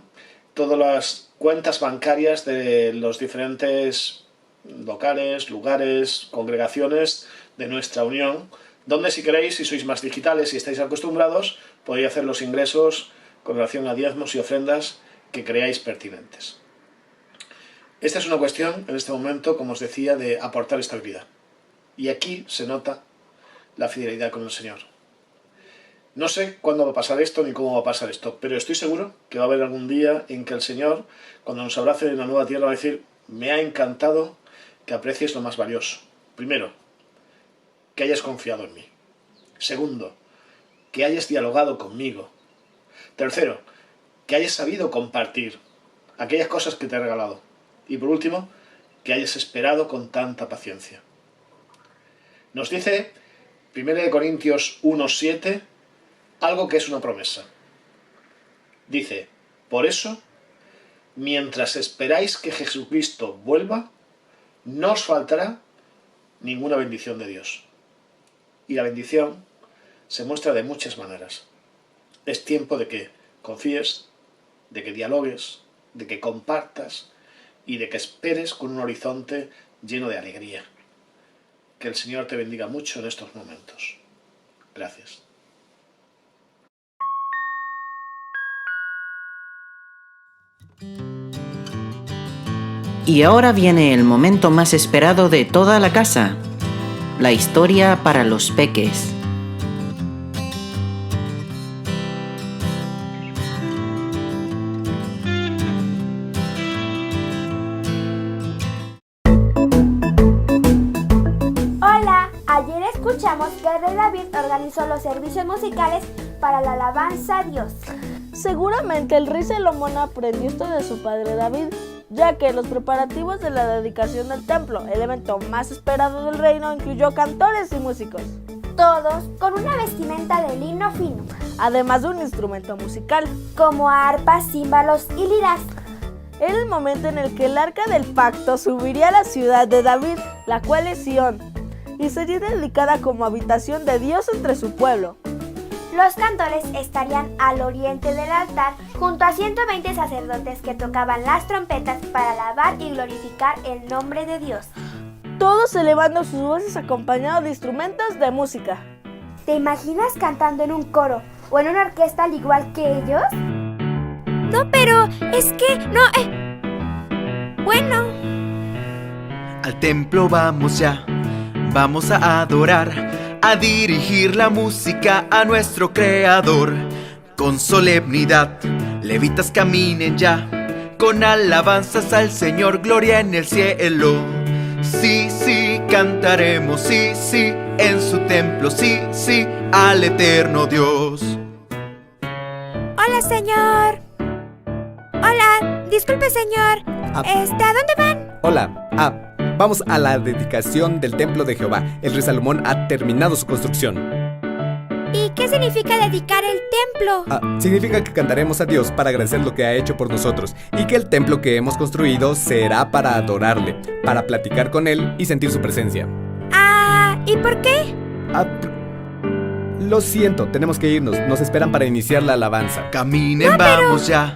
todas las cuentas bancarias de los diferentes locales, lugares, congregaciones de nuestra Unión, donde si queréis, si sois más digitales y estáis acostumbrados, podéis hacer los ingresos con relación a diezmos y ofrendas que creáis pertinentes. Esta es una cuestión, en este momento, como os decía, de aportar estabilidad. Y aquí se nota la fidelidad con el Señor. No sé cuándo va a pasar esto ni cómo va a pasar esto, pero estoy seguro que va a haber algún día en que el Señor, cuando nos abrace en la nueva tierra, va a decir: me ha encantado que aprecies lo más valioso. Primero, que hayas confiado en mí. Segundo, que hayas dialogado conmigo. Tercero, que hayas sabido compartir aquellas cosas que te he regalado. Y por último, que hayas esperado con tanta paciencia. Nos dice 1 Corintios 1:7 algo que es una promesa. Dice: por eso, mientras esperáis que Jesucristo vuelva, no os faltará ninguna bendición de Dios. Y la bendición se muestra de muchas maneras. Es tiempo de que confíes, de que dialogues, de que compartas y de que esperes con un horizonte lleno de alegría. Que el Señor te bendiga mucho en estos momentos. Gracias. Y ahora viene el momento más esperado de toda la casa, la historia para los peques. Hola, ayer escuchamos que el rey David organizó los servicios musicales para la alabanza a Dios. Seguramente el rey Salomón aprendió esto de su padre David, ya que los preparativos de la dedicación del templo, el evento más esperado del reino, incluyó cantores y músicos. Todos con una vestimenta de lino fino, además de un instrumento musical, como arpas, címbalos y liras. Era el momento en el que el arca del pacto subiría a la ciudad de David, la cual es Sión, y sería dedicada como habitación de Dios entre su pueblo. Los cantores estarían al oriente del altar junto a 120 sacerdotes que tocaban las trompetas para alabar y glorificar el nombre de Dios. Todos elevando sus voces acompañados de instrumentos de música. ¿Te imaginas cantando en un coro o en una orquesta al igual que ellos? No, pero es que bueno. Al templo vamos ya, vamos a adorar, a dirigir la música a nuestro Creador. Con solemnidad, levitas caminen ya, con alabanzas al Señor, gloria en el cielo. Sí, sí, cantaremos, sí, sí, en su templo, sí, sí, al eterno Dios. Hola, señor. Hola, disculpe, señor. ¿A dónde van? Hola, vamos a la dedicación del templo de Jehová. El rey Salomón ha terminado su construcción. ¿Y qué significa dedicar el templo? Significa que cantaremos a Dios para agradecer lo que ha hecho por nosotros, y que el templo que hemos construido será para adorarle, para platicar con él y sentir su presencia. ¿Y por qué? Lo siento, tenemos que irnos. Nos esperan para iniciar la alabanza. Caminen, vamos ya,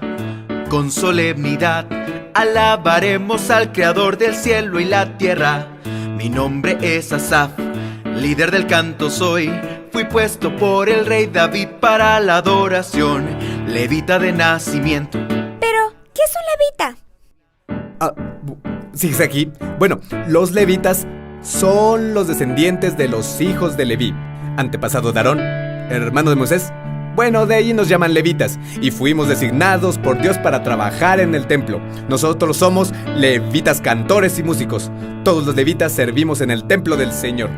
con solemnidad, alabaremos al Creador del cielo y la tierra. Mi nombre es Asaf, líder del canto soy. Fui puesto por el rey David para la adoración, levita de nacimiento. ¿Pero qué es un levita? ¿Sigues aquí? Bueno, los levitas son los descendientes de los hijos de Leví, antepasado de Aarón, hermano de Moisés. Bueno, de ahí nos llaman levitas, y fuimos designados por Dios para trabajar en el templo. Nosotros somos levitas, cantores y músicos. Todos los levitas servimos en el templo del Señor.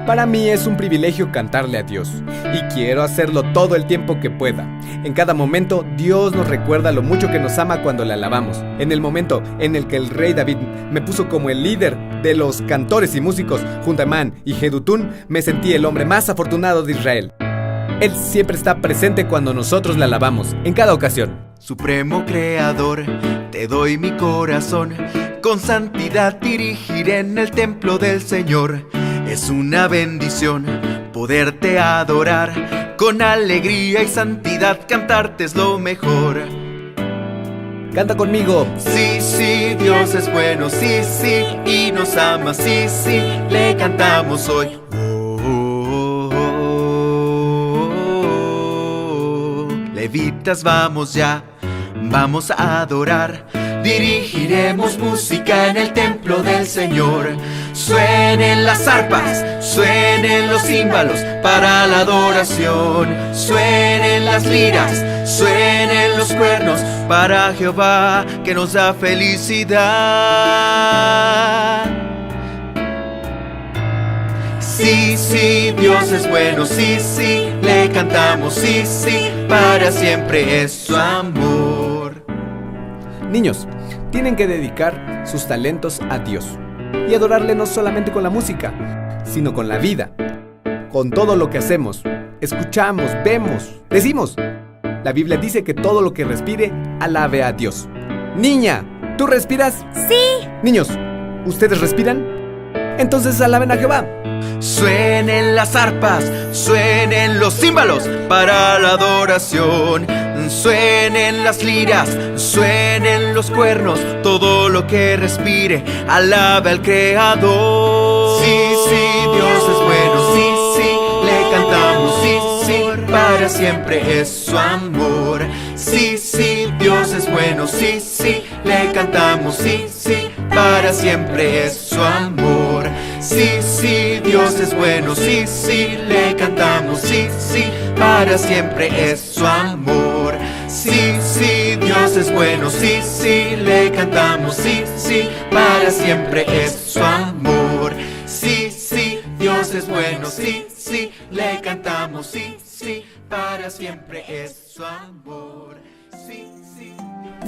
Para mí es un privilegio cantarle a Dios, y quiero hacerlo todo el tiempo que pueda. En cada momento, Dios nos recuerda lo mucho que nos ama cuando le alabamos. En el momento en el que el rey David me puso como el líder de los cantores y músicos, junto a Emán y Jedutún, me sentí el hombre más afortunado de Israel. Él siempre está presente cuando nosotros le alabamos, en cada ocasión. Supremo Creador, te doy mi corazón, con santidad dirigiré en el templo del Señor. Es una bendición poderte adorar, con alegría y santidad cantarte es lo mejor. Canta conmigo. Sí, sí, Dios es bueno, sí, sí, y nos ama, sí, sí, le cantamos hoy. Levitas, vamos ya, vamos a adorar, dirigiremos música en el templo del Señor. Suenen las arpas, suenen los címbalos para la adoración. Suenen las liras, suenen los cuernos para Jehová que nos da felicidad. Sí, sí, Dios es bueno, sí, sí, le cantamos, sí, sí, para siempre es su amor. Niños, tienen que dedicar sus talentos a Dios y adorarle no solamente con la música, sino con la vida, con todo lo que hacemos, escuchamos, vemos, decimos. La Biblia dice que todo lo que respire, alabe a Dios. Niña, ¿tú respiras? Sí. Niños, ¿ustedes respiran? Entonces alaben a Jehová. Suenen las arpas, suenen los címbalos para la adoración. Suenen las liras, suenen los cuernos, todo lo que respire, alaba al Creador. Sí, sí, Dios es bueno, sí, sí, le cantamos, sí, sí, para siempre es su amor. Sí, sí, Dios es bueno, sí, sí, le cantamos, sí, sí, para siempre es su amor. Sí, sí, Dios es bueno, sí, sí, le cantamos, sí, sí, para siempre es su amor. Sí, sí, Dios es bueno, sí, sí, le cantamos, sí, sí, para siempre es su amor. Sí, sí, Dios es bueno, sí, sí, le cantamos, sí, sí, para siempre es su amor. Sí, sí.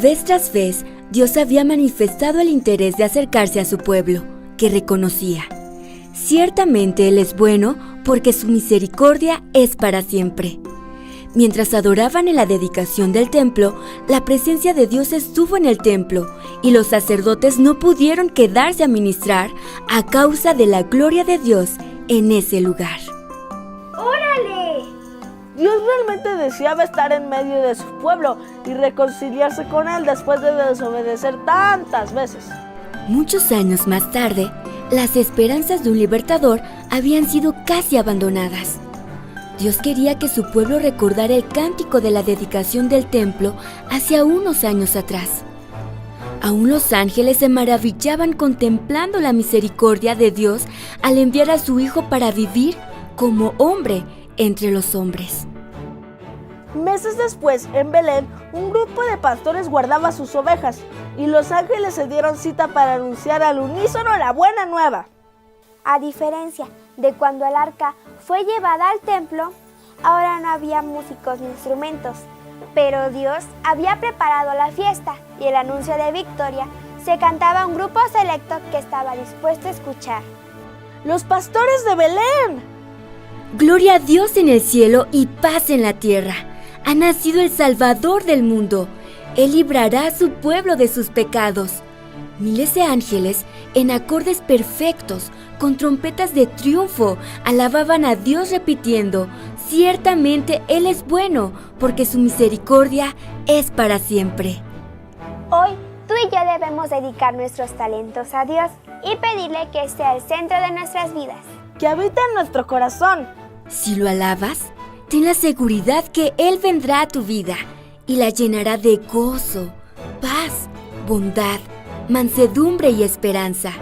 Vez tras vez, Dios había manifestado el interés de acercarse a su pueblo, que reconocía. Ciertamente Él es bueno porque su misericordia es para siempre. Mientras adoraban en la dedicación del templo, la presencia de Dios estuvo en el templo y los sacerdotes no pudieron quedarse a ministrar a causa de la gloria de Dios en ese lugar. ¡Órale! Dios realmente deseaba estar en medio de su pueblo y reconciliarse con él después de desobedecer tantas veces. Muchos años más tarde, las esperanzas de un libertador habían sido casi abandonadas. Dios quería que su pueblo recordara el cántico de la dedicación del templo hacia unos años atrás. Aún los ángeles se maravillaban contemplando la misericordia de Dios al enviar a su Hijo para vivir como hombre entre los hombres. Meses después, en Belén, un grupo de pastores guardaba sus ovejas y los ángeles se dieron cita para anunciar al unísono la buena nueva. A diferencia de cuando el arca fue llevada al templo, ahora no había músicos ni instrumentos, pero Dios había preparado la fiesta y el anuncio de victoria se cantaba a un grupo selecto que estaba dispuesto a escuchar. ¡Los pastores de Belén! Gloria a Dios en el cielo y paz en la tierra. Ha nacido el Salvador del mundo. Él librará a su pueblo de sus pecados. Miles de ángeles, en acordes perfectos, con trompetas de triunfo, alababan a Dios repitiendo: ciertamente Él es bueno, porque su misericordia es para siempre. Hoy, tú y yo debemos dedicar nuestros talentos a Dios y pedirle que sea el centro de nuestras vidas. Que habita en nuestro corazón. Si lo alabas, ten la seguridad que Él vendrá a tu vida y la llenará de gozo, paz, bondad, mansedumbre y esperanza.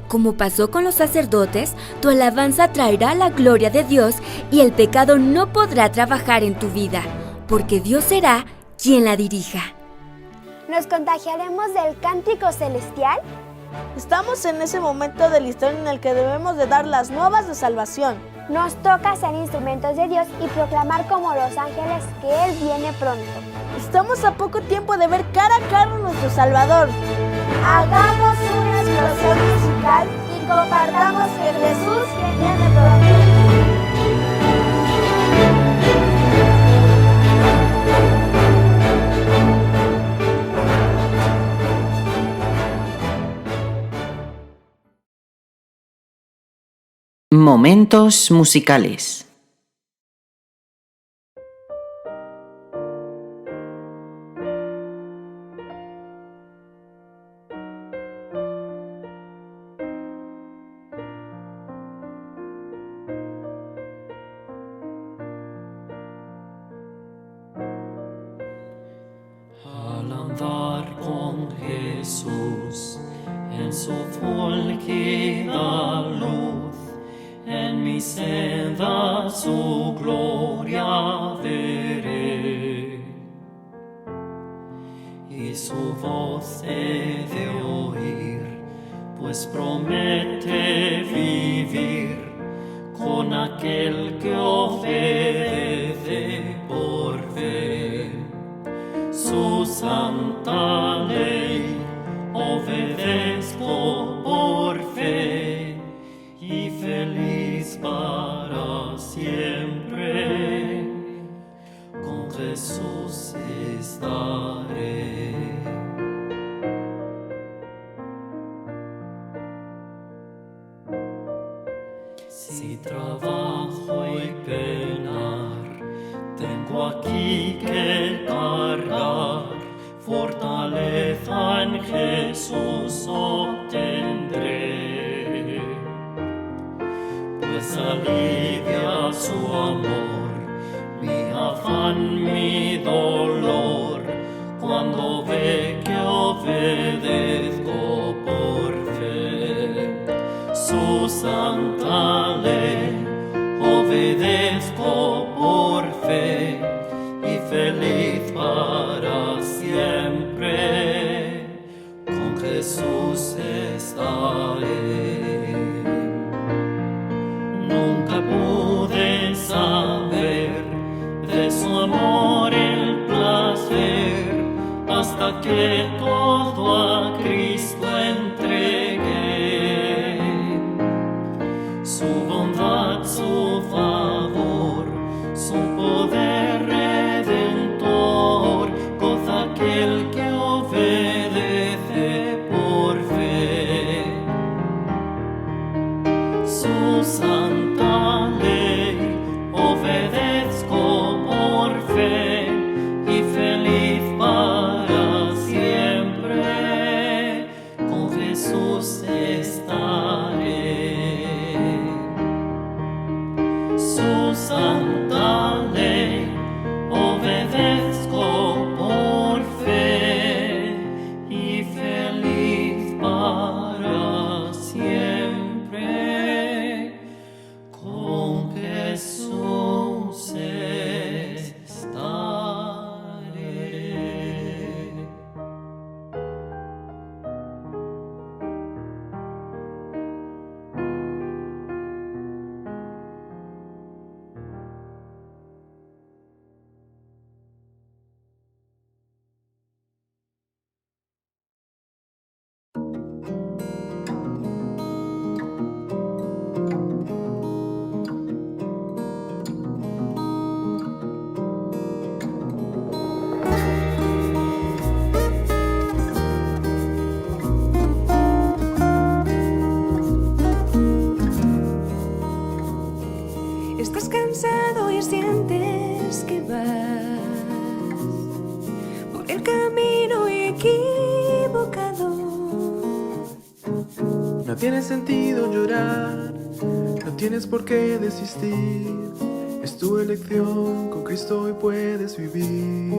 Como pasó con los sacerdotes, tu alabanza traerá la gloria de Dios y el pecado no podrá trabajar en tu vida, porque Dios será quien la dirija. ¿Nos contagiaremos del cántico celestial? Estamos en ese momento de la historia en el que debemos de dar las nuevas de salvación. Nos toca ser instrumentos de Dios y proclamar como los ángeles que Él viene pronto. Estamos a poco tiempo de ver cara a cara a nuestro Salvador. Hagamos una explosión musical y compartamos que Jesús viene pronto. Momentos musicales. Al andar con Jesús en su fulgida luz, en mi senda su gloria veré, y su voz he de oír, pues promete vivir con aquel que obedece por fe. Su santa ley obedezco por fe, y feliz para siempre con Jesús estaré. Si trabajo y penar Tengo aquí que cargar, fortaleza en Jesús obtendré, pues alivia su amor, mi afán, mi dolor, cuando ve que obedezco por fe su santa ley. Obedezco por fe y feliz para siempre, con Jesús estaré. Nunca pude saber de su amor el placer, hasta que todo a Cristo entregué. Su bondad, su favor, su poder redentor, goza aquel que obedece por fe. Su santa ley obedezco por fe y feliz para siempre, con Jesús estaré. Su santa ley obedezco por fe y feliz para siempre, con Jesús estaré. Estás cansado y sientes que vas por el camino equivocado. No tiene sentido llorar, no tienes por qué desistir. Es tu elección, con Cristo hoy puedes vivir.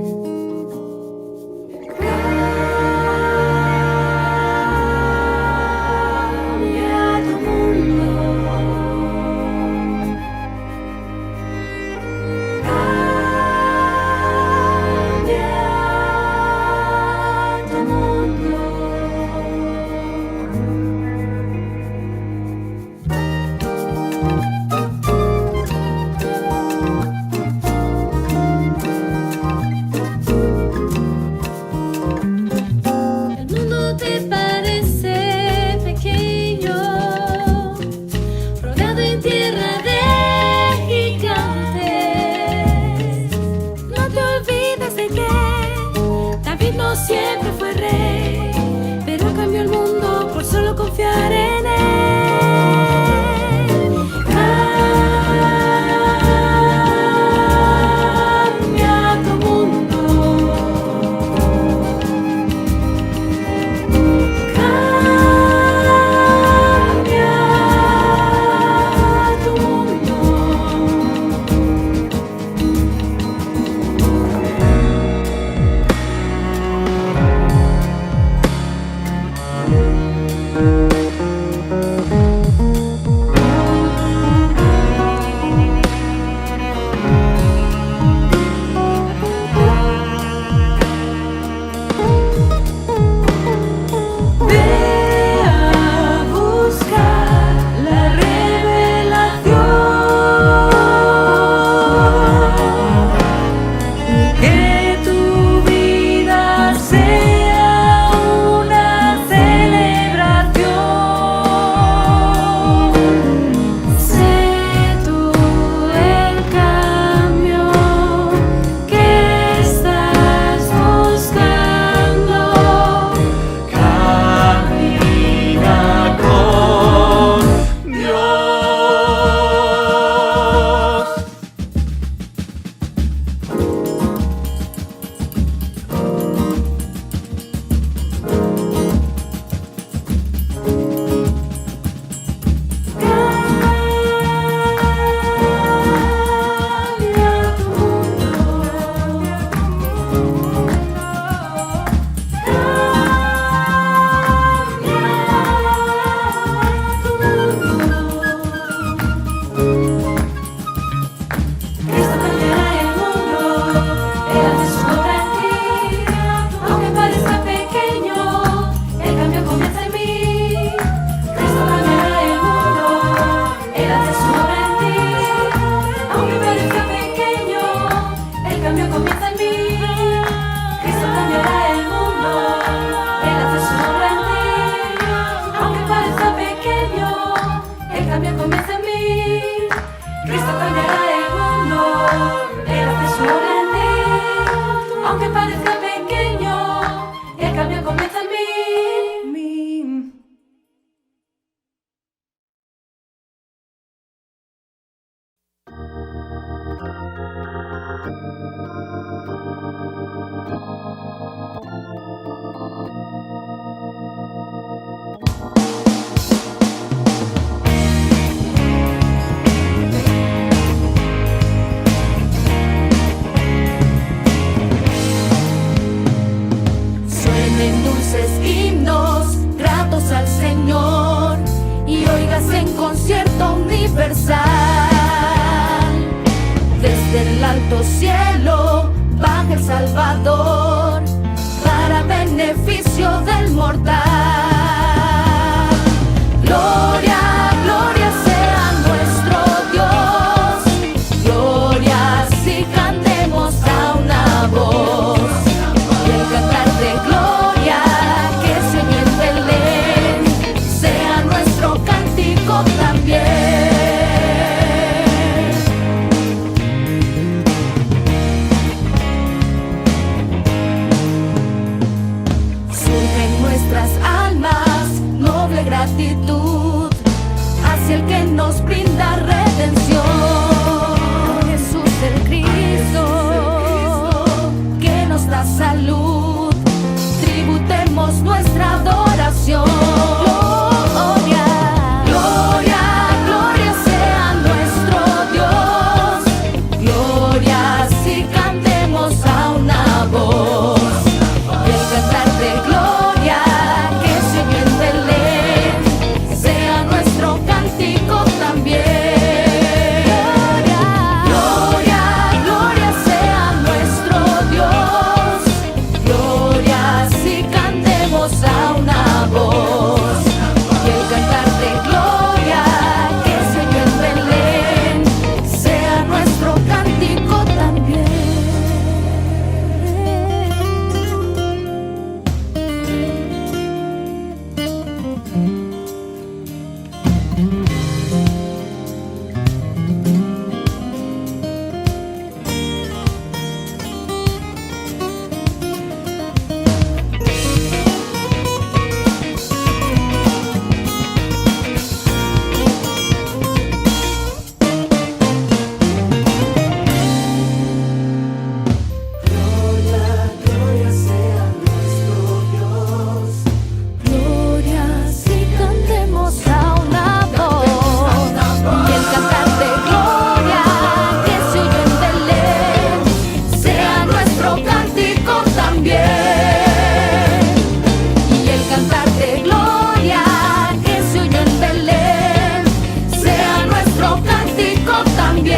cántico también. Surge en nuestras almas noble gratitud hacia el que nos brinda redención. Jesús el Cristo, que nos da salud, tributemos nuestra adoración. Gloria, gloria, gloria sea nuestro Dios. Gloria si cantemos a una voz. Y el cantar de gloria que se oyó en Belén sea nuestro cántico también. Gloria, gloria sea nuestro Dios. Gloria si cantemos a una voz. Y el cantar de gloria que se oyó en Belén sea nuestro cántico también. Gloria sea nuestro Dios. Gloria si cantemos a una voz. Y el cantar de gloria que se oyó en Belén sea nuestro cántico también. Y el cantar de gloria que se oyó en Belén sea nuestro cántico también.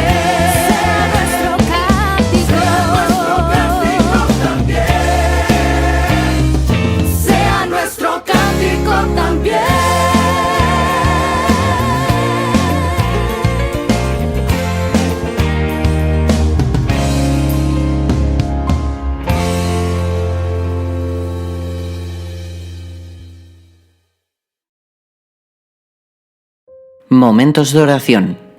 Sea nuestro cántico también. Momentos de oración.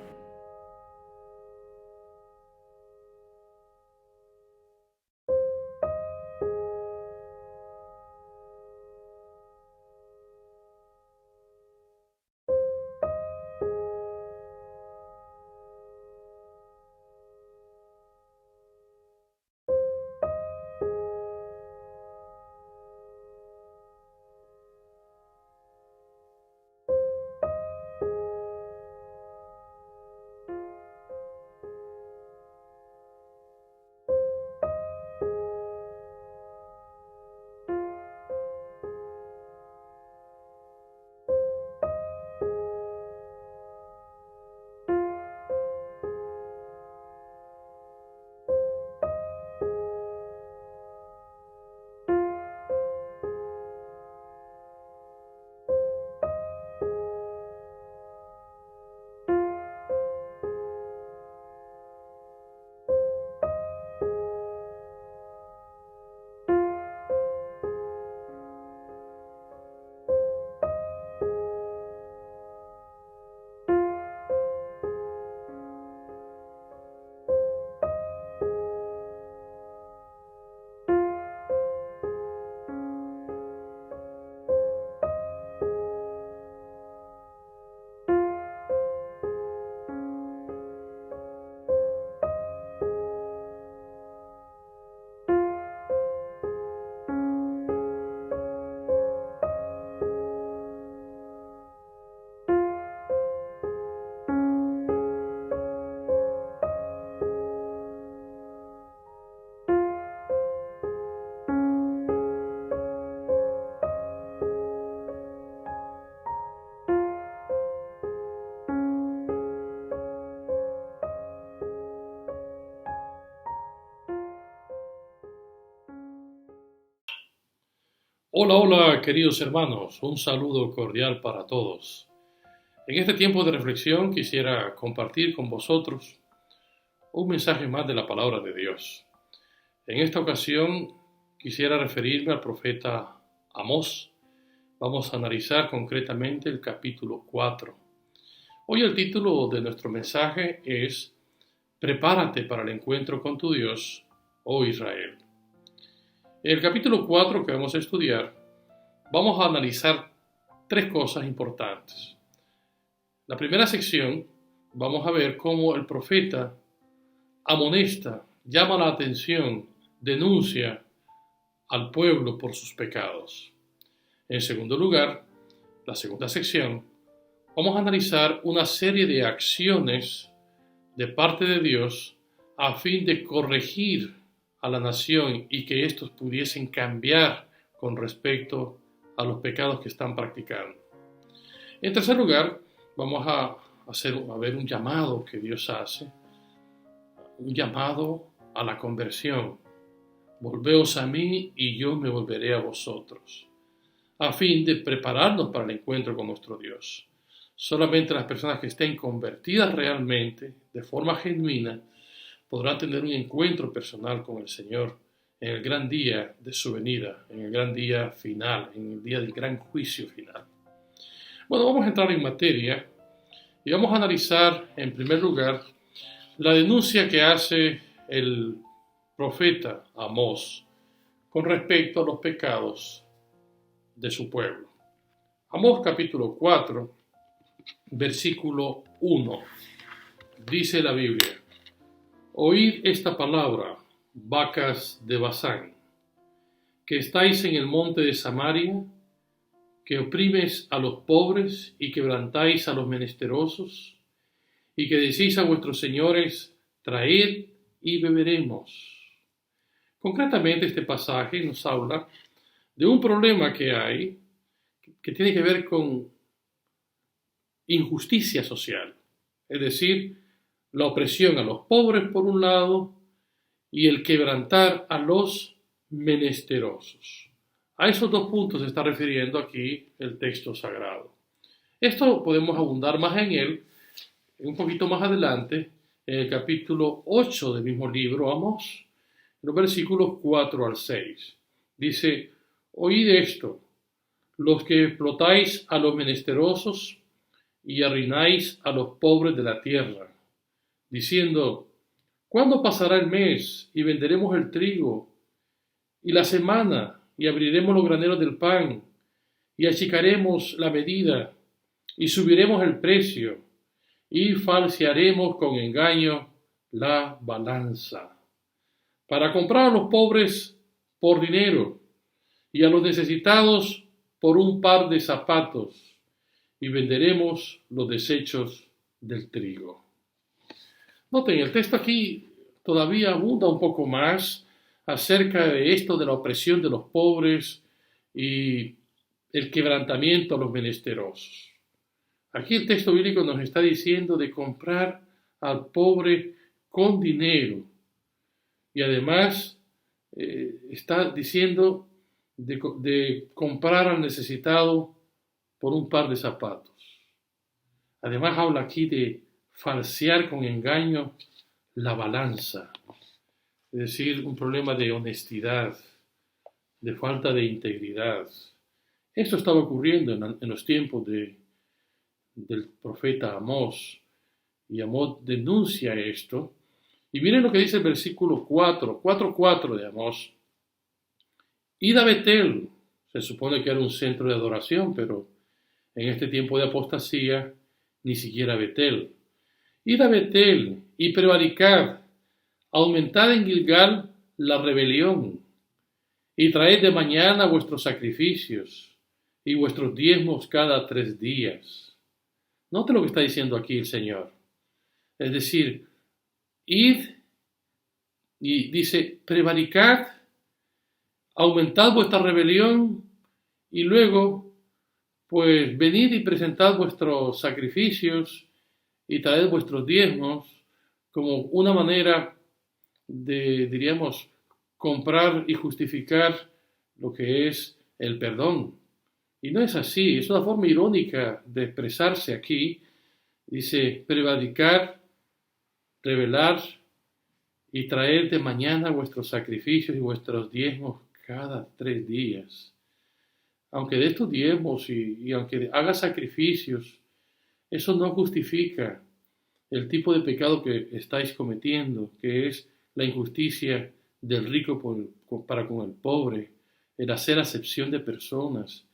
Hola, hola, queridos hermanos, un saludo cordial para todos. En este tiempo de reflexión quisiera compartir con vosotros un mensaje más de la palabra de Dios. En esta ocasión quisiera referirme al profeta Amós. Vamos a analizar concretamente el capítulo 4. Hoy el título de nuestro mensaje es Prepárate para el encuentro con tu Dios, oh Israel. En el capítulo 4 que vamos a estudiar, vamos a analizar 3 cosas importantes. La primera sección, vamos a ver cómo el profeta amonesta, llama la atención, denuncia al pueblo por sus pecados. En segundo lugar, la segunda sección, vamos a analizar una serie de acciones de parte de Dios a fin de corregir a la nación y que estos pudiesen cambiar con respecto a los pecados que están practicando. En tercer lugar, vamos a ver un llamado que Dios hace, un llamado a la conversión. Volveos a mí y yo me volveré a vosotros, a fin de prepararnos para el encuentro con nuestro Dios. Solamente las personas que estén convertidas realmente, de forma genuina, podrán tener un encuentro personal con el Señor en el gran día de su venida, en el gran día final, en el día del gran juicio final. Bueno, vamos a entrar en materia y vamos a analizar en primer lugar la denuncia que hace el profeta Amós con respecto a los pecados de su pueblo. Amós capítulo 4, versículo 1, dice la Biblia: Oíd esta palabra, vacas de Basán, que estáis en el monte de Samaria, que oprimes a los pobres y quebrantáis a los menesterosos, y que decís a vuestros señores, traed y beberemos. Concretamente este pasaje nos habla de un problema que hay, que tiene que ver con injusticia social, es decir, la opresión a los pobres por un lado y el quebrantar a los menesterosos. A esos 2 puntos se está refiriendo aquí el texto sagrado. Esto podemos abundar más en él un poquito más adelante, en el capítulo 8 del mismo libro, Amós, en los versículos 4 al 6. Dice: Oíd esto, los que explotáis a los menesterosos y arruináis a los pobres de la tierra, diciendo: ¿cuándo pasará el mes y venderemos el trigo, y la semana y abriremos los graneros del pan, y achicaremos la medida, y subiremos el precio, y falsearemos con engaño la balanza, para comprar a los pobres por dinero, y a los necesitados por un par de zapatos, y venderemos los desechos del trigo. Noten, el texto aquí todavía abunda un poco más acerca de esto de la opresión de los pobres y el quebrantamiento a los menesterosos. Aquí el texto bíblico nos está diciendo de comprar al pobre con dinero y además está diciendo de comprar al necesitado por un par de zapatos. Además habla aquí de falsear con engaño la balanza, es decir, un problema de honestidad, de falta de integridad. Esto estaba ocurriendo en los tiempos del profeta Amós, y Amós denuncia esto. Y miren lo que dice el versículo 4:4 de Amós. Id a Betel, se supone que era un centro de adoración, pero en este tiempo de apostasía, ni siquiera Betel. Id a Betel y prevaricad, aumentad en Gilgal la rebelión, y traed de mañana vuestros sacrificios y vuestros diezmos cada 3 días. Note lo que está diciendo aquí el Señor. Es decir, id y dice, prevaricad, aumentad vuestra rebelión y luego, pues, venid y presentad vuestros sacrificios y traed vuestros diezmos como una manera de, diríamos, comprar y justificar lo que es el perdón. Y no es así, es una forma irónica de expresarse aquí. Dice, prevaricar, revelar y traer de mañana vuestros sacrificios y vuestros diezmos cada 3 días. Aunque de estos diezmos y aunque haga sacrificios, Eso no justifica el tipo de pecado que estáis cometiendo, que es la injusticia del rico para con el pobre, el hacer acepción de personas,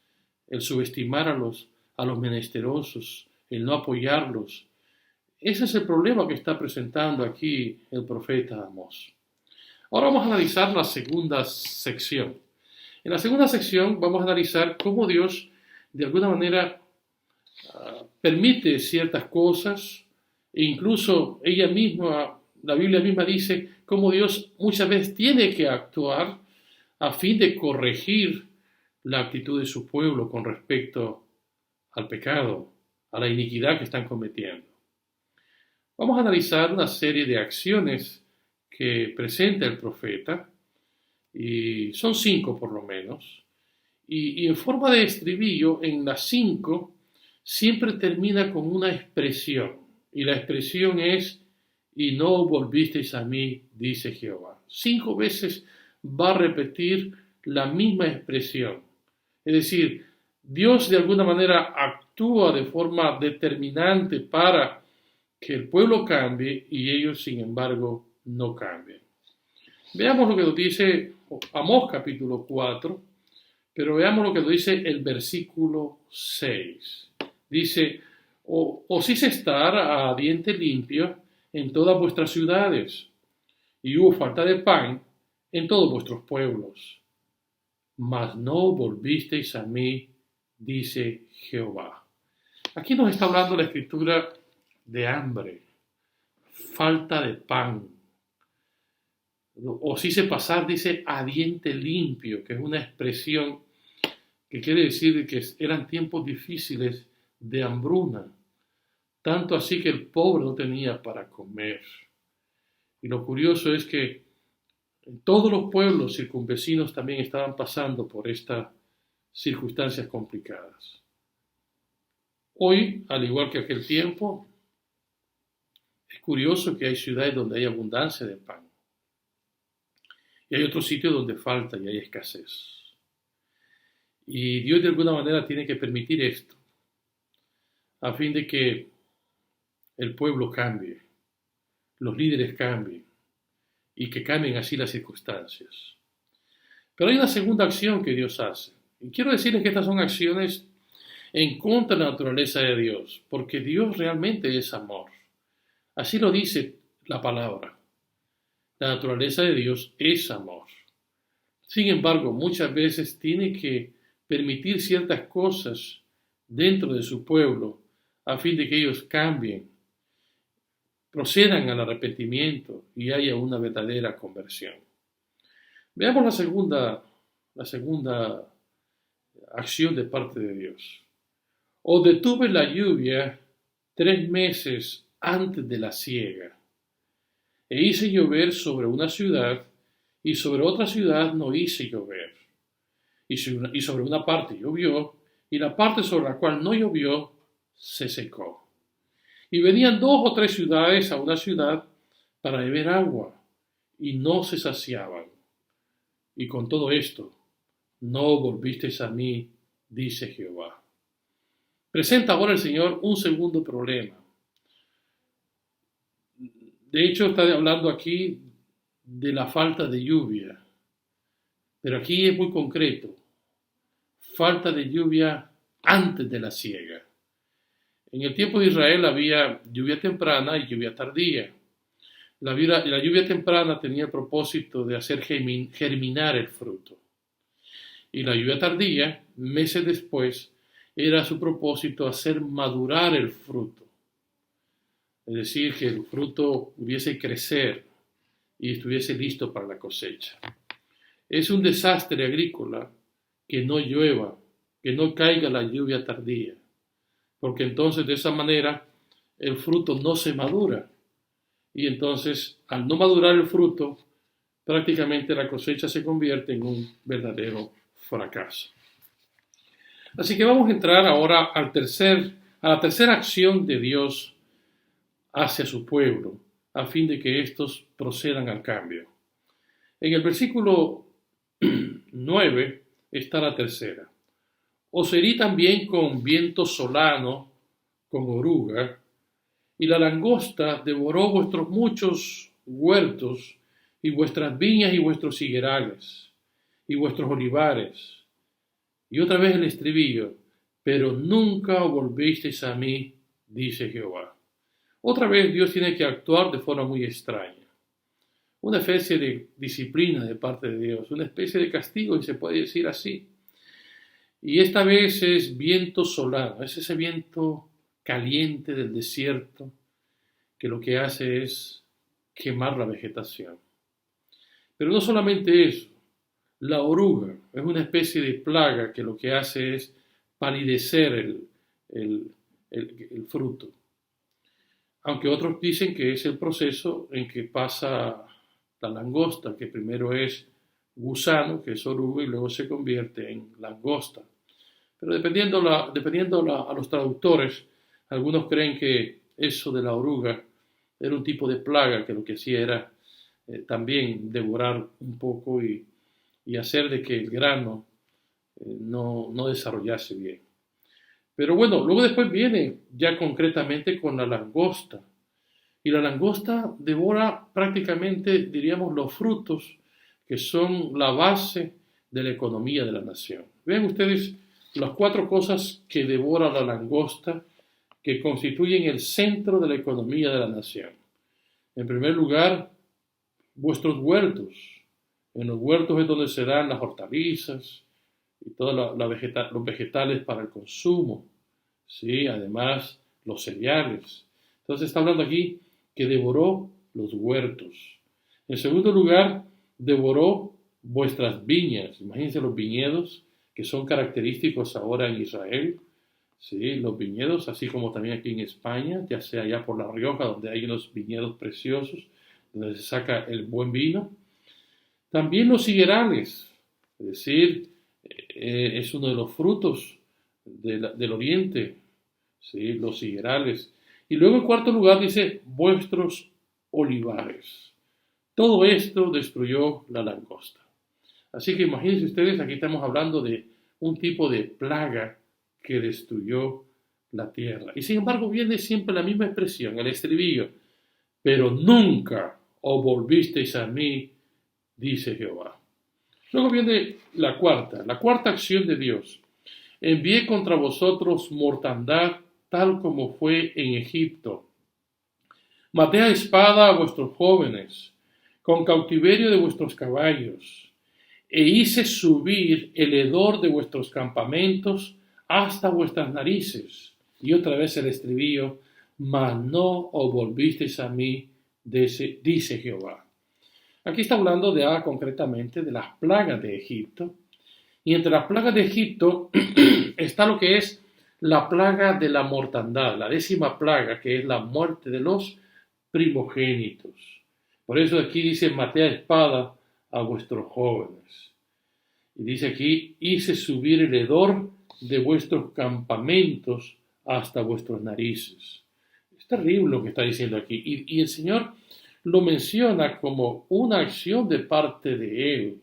el subestimar a los menesterosos, el no apoyarlos. Ese es el problema que está presentando aquí el profeta Amós. Ahora vamos a analizar la segunda sección. En la segunda sección vamos a analizar cómo Dios de alguna manera permite ciertas cosas, e incluso la Biblia misma dice cómo Dios muchas veces tiene que actuar a fin de corregir la actitud de su pueblo con respecto al pecado, a la iniquidad que están cometiendo. Vamos a analizar una serie de acciones que presenta el profeta, y son 5 por lo menos, y en forma de estribillo, en las 5, siempre termina con una expresión, y la expresión es, y no volvisteis a mí, dice Jehová. 5 veces va a repetir la misma expresión. Es decir, Dios de alguna manera actúa de forma determinante para que el pueblo cambie y ellos, sin embargo, no cambien. Veamos lo que nos dice Amós capítulo 4, pero veamos lo que nos dice el versículo 6. Dice, os hice estar a diente limpio en todas vuestras ciudades, y hubo falta de pan en todos vuestros pueblos. Mas no volvisteis a mí, dice Jehová. Aquí nos está hablando la Escritura de hambre, falta de pan. Os hice pasar, dice, a diente limpio, que es una expresión que quiere decir que eran tiempos difíciles de hambruna, tanto así que el pobre no tenía para comer. Y lo curioso es que todos los pueblos circunvecinos también estaban pasando por estas circunstancias complicadas. Hoy, al igual que aquel tiempo, es curioso que hay ciudades donde hay abundancia de pan. Y hay otros sitios donde falta y hay escasez. Y Dios de alguna manera tiene que permitir esto, a fin de que el pueblo cambie, los líderes cambien, y que cambien así las circunstancias. Pero hay una segunda acción que Dios hace. Y quiero decirles que estas son acciones en contra de la naturaleza de Dios, porque Dios realmente es amor. Así lo dice la palabra. La naturaleza de Dios es amor. Sin embargo, muchas veces tiene que permitir ciertas cosas dentro de su pueblo a fin de que ellos cambien, procedan al arrepentimiento y haya una verdadera conversión. Veamos la segunda acción de parte de Dios. O detuve la lluvia 3 meses antes de la siega, e hice llover sobre una ciudad, y sobre otra ciudad no hice llover. Y sobre una parte llovió, y la parte sobre la cual no llovió se secó. Y venían 2 o 3 ciudades a una ciudad para beber agua, y no se saciaban. Y con todo esto, no volvisteis a mí, dice Jehová. Presenta ahora el Señor un segundo problema. De hecho, está hablando aquí de la falta de lluvia, pero aquí es muy concreto. Falta de lluvia antes de la siega. En el tiempo de Israel había lluvia temprana y lluvia tardía. La lluvia temprana tenía el propósito de hacer germinar el fruto. Y la lluvia tardía, meses después, era su propósito hacer madurar el fruto. Es decir, que el fruto pudiese crecer y estuviese listo para la cosecha. Es un desastre agrícola que no llueva, que no caiga la lluvia tardía, porque entonces de esa manera el fruto no se madura. Y entonces, al no madurar el fruto, prácticamente la cosecha se convierte en un verdadero fracaso. Así que vamos a entrar ahora a la tercera acción de Dios hacia su pueblo, a fin de que éstos procedan al cambio. En el versículo 9 está la tercera. Os herí también con viento solano con oruga, y la langosta devoró vuestros muchos huertos, y vuestras viñas y vuestros higuerales, y vuestros olivares. Y otra vez el estribillo, pero nunca volvisteis a mí, dice Jehová. Otra vez Dios tiene que actuar de forma muy extraña. Una especie de disciplina de parte de Dios, una especie de castigo, y se puede decir así. Y esta vez es viento solano, es ese viento caliente del desierto que lo que hace es quemar la vegetación. Pero no solamente eso, la oruga es una especie de plaga que lo que hace es palidecer el fruto. Aunque otros dicen que es el proceso en que pasa la langosta, que primero es gusano, que es oruga, y luego se convierte en langosta. Pero dependiendo a los traductores, algunos creen que eso de la oruga era un tipo de plaga que lo que hacía era también devorar un poco y hacer de que el grano no desarrollase bien. Pero bueno, luego después viene ya concretamente con la langosta. Y la langosta devora prácticamente, diríamos, los frutos que son la base de la economía de la nación. Vean ustedes las 4 cosas que devora la langosta que constituyen el centro de la economía de la nación. En primer lugar, vuestros huertos. En los huertos es donde se dan las hortalizas y todos los vegetales para el consumo. ¿Sí? Además, los cereales. Entonces está hablando aquí que devoró los huertos. En segundo lugar, devoró vuestras viñas. Imagínense los viñedos que son característicos ahora en Israel. ¿Sí? Los viñedos, así como también aquí en España, ya sea allá por La Rioja, donde hay unos viñedos preciosos, donde se saca el buen vino. También los higuerales, es decir, es uno de los frutos del oriente, ¿sí? Los higuerales. Y luego en cuarto lugar dice, vuestros olivares. Todo esto destruyó la langosta. Así que imagínense ustedes, aquí estamos hablando de un tipo de plaga que destruyó la tierra. Y sin embargo viene siempre la misma expresión, el estribillo. Pero nunca os volvisteis a mí, dice Jehová. Luego viene la cuarta acción de Dios. Envié contra vosotros mortandad tal como fue en Egipto. Maté a espada a vuestros jóvenes, con cautiverio de vuestros caballos, e hice subir el hedor de vuestros campamentos hasta vuestras narices. Y otra vez el estribillo, mas no os volvisteis a mí, dice Jehová. Aquí está hablando concretamente de las plagas de Egipto. Y entre las plagas de Egipto está lo que es la plaga de la mortandad, la 10ª plaga, que es la muerte de los primogénitos. Por eso aquí dice, maté a espada a vuestros jóvenes. Y dice aquí, hice subir el hedor de vuestros campamentos hasta vuestras narices. Es terrible lo que está diciendo aquí. Y el Señor lo menciona como una acción de parte de Él,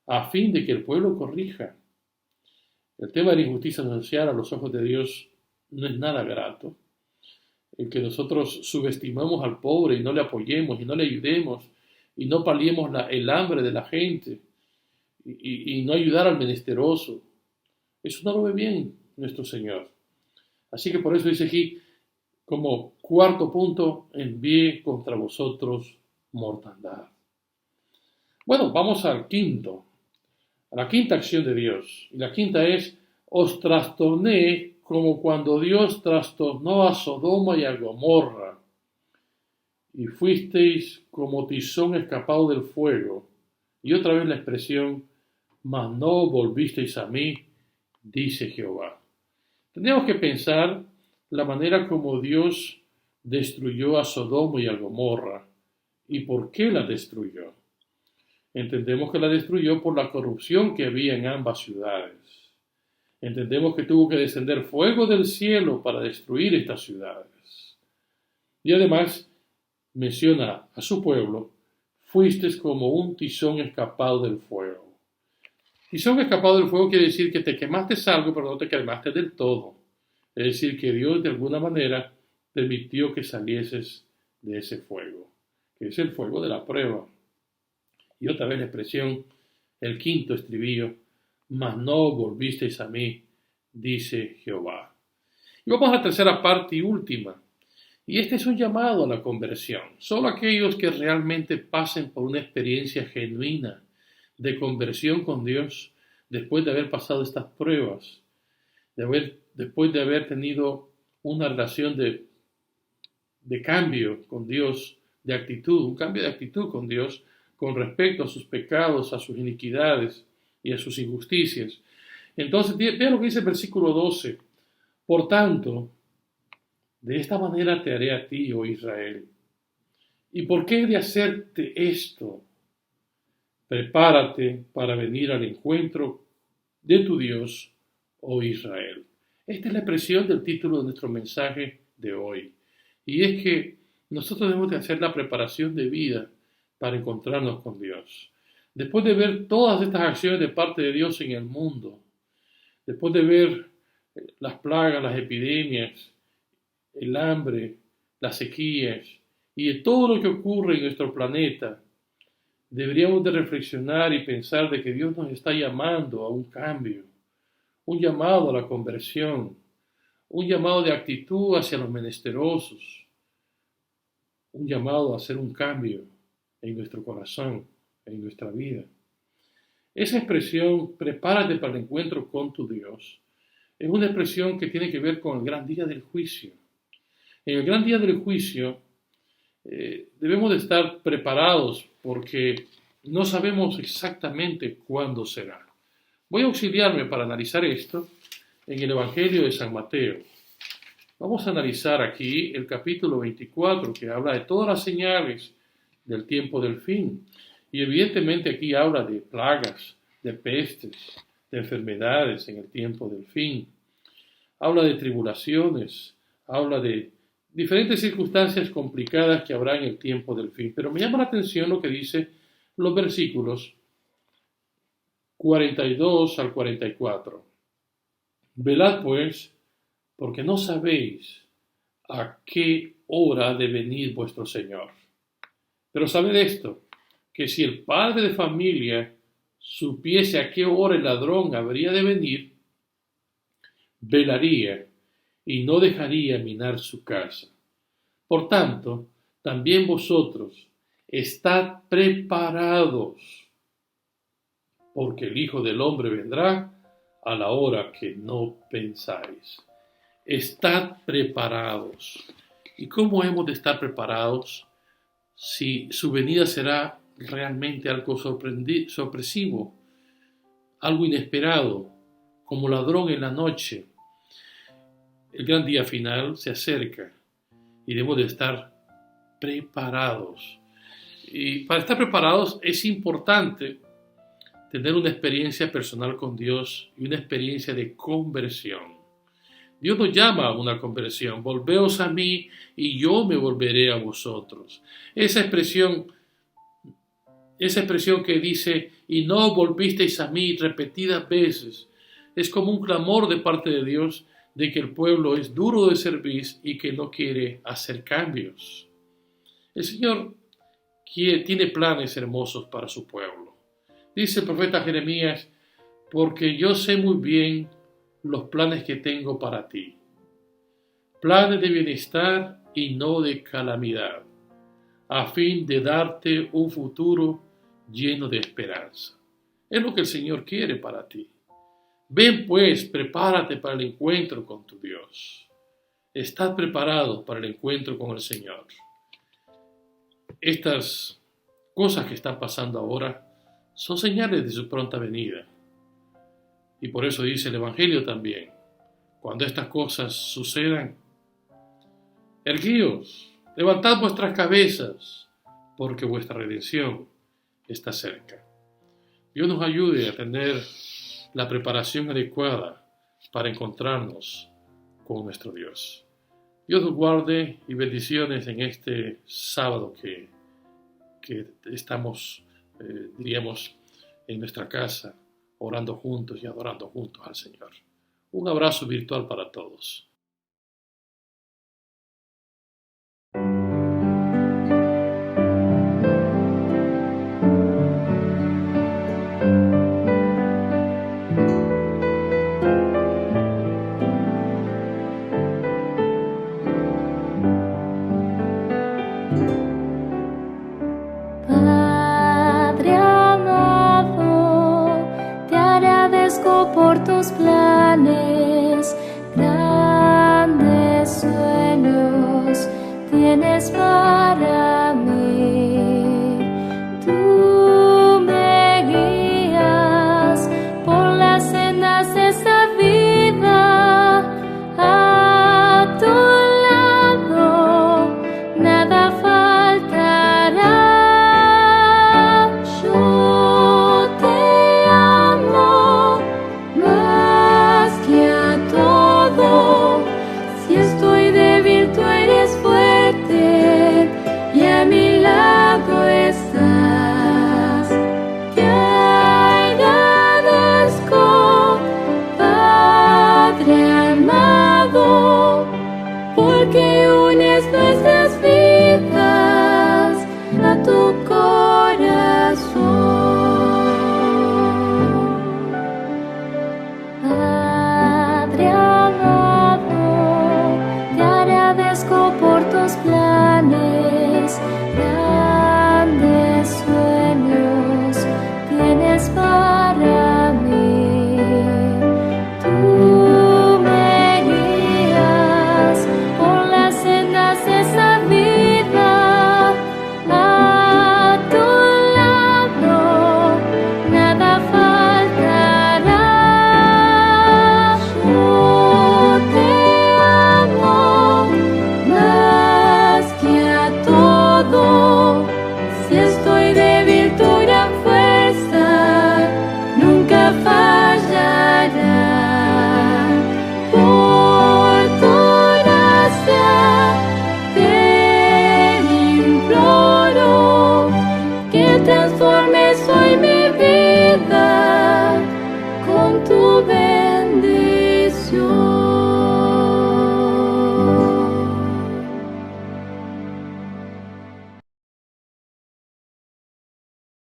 a fin de que el pueblo corrija. El tema de la injusticia social a los ojos de Dios no es nada grato. El que nosotros subestimamos al pobre y no le apoyemos y no le ayudemos y no paliemos el hambre de la gente y no ayudar al menesteroso, eso no lo ve bien nuestro Señor. Así que por eso dice aquí, como cuarto punto, envié contra vosotros mortandad. Bueno, vamos al quinto. A la quinta acción de Dios. Y la quinta es, os trastorné como cuando Dios trastornó a Sodoma y a Gomorra, y fuisteis como tizón escapado del fuego. Y otra vez la expresión, mas no volvisteis a mí, dice Jehová. Tendríamos que pensar la manera como Dios destruyó a Sodoma y a Gomorra, y por qué la destruyó. Entendemos que la destruyó por la corrupción que había en ambas ciudades. Entendemos que tuvo que descender fuego del cielo para destruir estas ciudades. Y además menciona a su pueblo, fuisteis como un tizón escapado del fuego. Tizón escapado del fuego quiere decir que te quemaste algo, pero no te quemaste del todo. Es decir, que Dios de alguna manera permitió que salieses de ese fuego, que es el fuego de la prueba. Y otra vez la expresión, el quinto estribillo, mas no volvisteis a mí, dice Jehová. Y vamos a la tercera parte y última. Y este es un llamado a la conversión. Solo aquellos que realmente pasen por una experiencia genuina de conversión con Dios, después de haber pasado estas pruebas, después de haber tenido una relación de cambio con Dios, de actitud, un cambio de actitud con Dios, con respecto a sus pecados, a sus iniquidades y a sus injusticias. Entonces, vean lo que dice el versículo 12. Por tanto, de esta manera te haré a ti, oh Israel. ¿Y por qué he de hacerte esto? Prepárate para venir al encuentro de tu Dios, oh Israel. Esta es la expresión del título de nuestro mensaje de hoy. Y es que nosotros debemos de hacer la preparación de vida para encontrarnos con Dios. Después de ver todas estas acciones de parte de Dios en el mundo, después de ver las plagas, las epidemias, el hambre, las sequías y de todo lo que ocurre en nuestro planeta, deberíamos de reflexionar y pensar de que Dios nos está llamando a un cambio, un llamado a la conversión, un llamado de actitud hacia los menesterosos, un llamado a hacer un cambio en nuestro corazón, en nuestra vida. Esa expresión, prepárate para el encuentro con tu Dios, es una expresión que tiene que ver con el gran día del juicio. En el gran día del juicio debemos de estar preparados porque no sabemos exactamente cuándo será. Voy a auxiliarme para analizar esto en el Evangelio de San Mateo. Vamos a analizar aquí el capítulo 24 que habla de todas las señales del tiempo del fin. Y evidentemente aquí habla de plagas, de pestes, de enfermedades en el tiempo del fin. Habla de tribulaciones, habla de diferentes circunstancias complicadas que habrá en el tiempo del fin. Pero me llama la atención lo que dice los versículos 42 al 44. Velad pues, porque no sabéis a qué hora ha de venir vuestro Señor. Pero sabed esto, que si el padre de familia supiese a qué hora el ladrón habría de venir, velaría y no dejaría minar su casa. Por tanto, también vosotros estad preparados, porque el Hijo del Hombre vendrá a la hora que no pensáis. Estad preparados. ¿Y cómo hemos de estar preparados si su venida será realmente algo sorpresivo, algo inesperado, como ladrón en la noche? El gran día final se acerca y debemos de estar preparados. Y para estar preparados es importante tener una experiencia personal con Dios y una experiencia de conversión. Dios nos llama a una conversión. Volveos a mí y yo me volveré a vosotros. Esa expresión que dice, y no volvisteis a mí repetidas veces, es como un clamor de parte de Dios de que el pueblo es duro de cerviz y que no quiere hacer cambios. El Señor tiene planes hermosos para su pueblo. Dice el profeta Jeremías, porque yo sé muy bien los planes que tengo para ti, planes de bienestar y no de calamidad, a fin de darte un futuro lleno de esperanza. Es lo que el Señor quiere para ti. Ven pues, prepárate para el encuentro con tu Dios. Estad preparado para el encuentro con el Señor. Estas cosas que están pasando ahora son señales de su pronta venida. Y por eso dice el Evangelio también, cuando estas cosas sucedan, erguíos, levantad vuestras cabezas, porque vuestra redención está cerca. Dios nos ayude a tener la preparación adecuada para encontrarnos con nuestro Dios. Dios nos guarde y bendiciones en este sábado que estamos, diríamos, en nuestra casa, orando juntos y adorando juntos al Señor. Un abrazo virtual para todos. paso por tus planes, grandes sueños tienes para mí. Tú me guías por las sendas de esta vida, a tu lado nada faltará. Yo te amo más que a todo. Si estoy débil, tú eres fuerte y a mi lado estás. Te agradezco, Padre amado, porque unes nuestra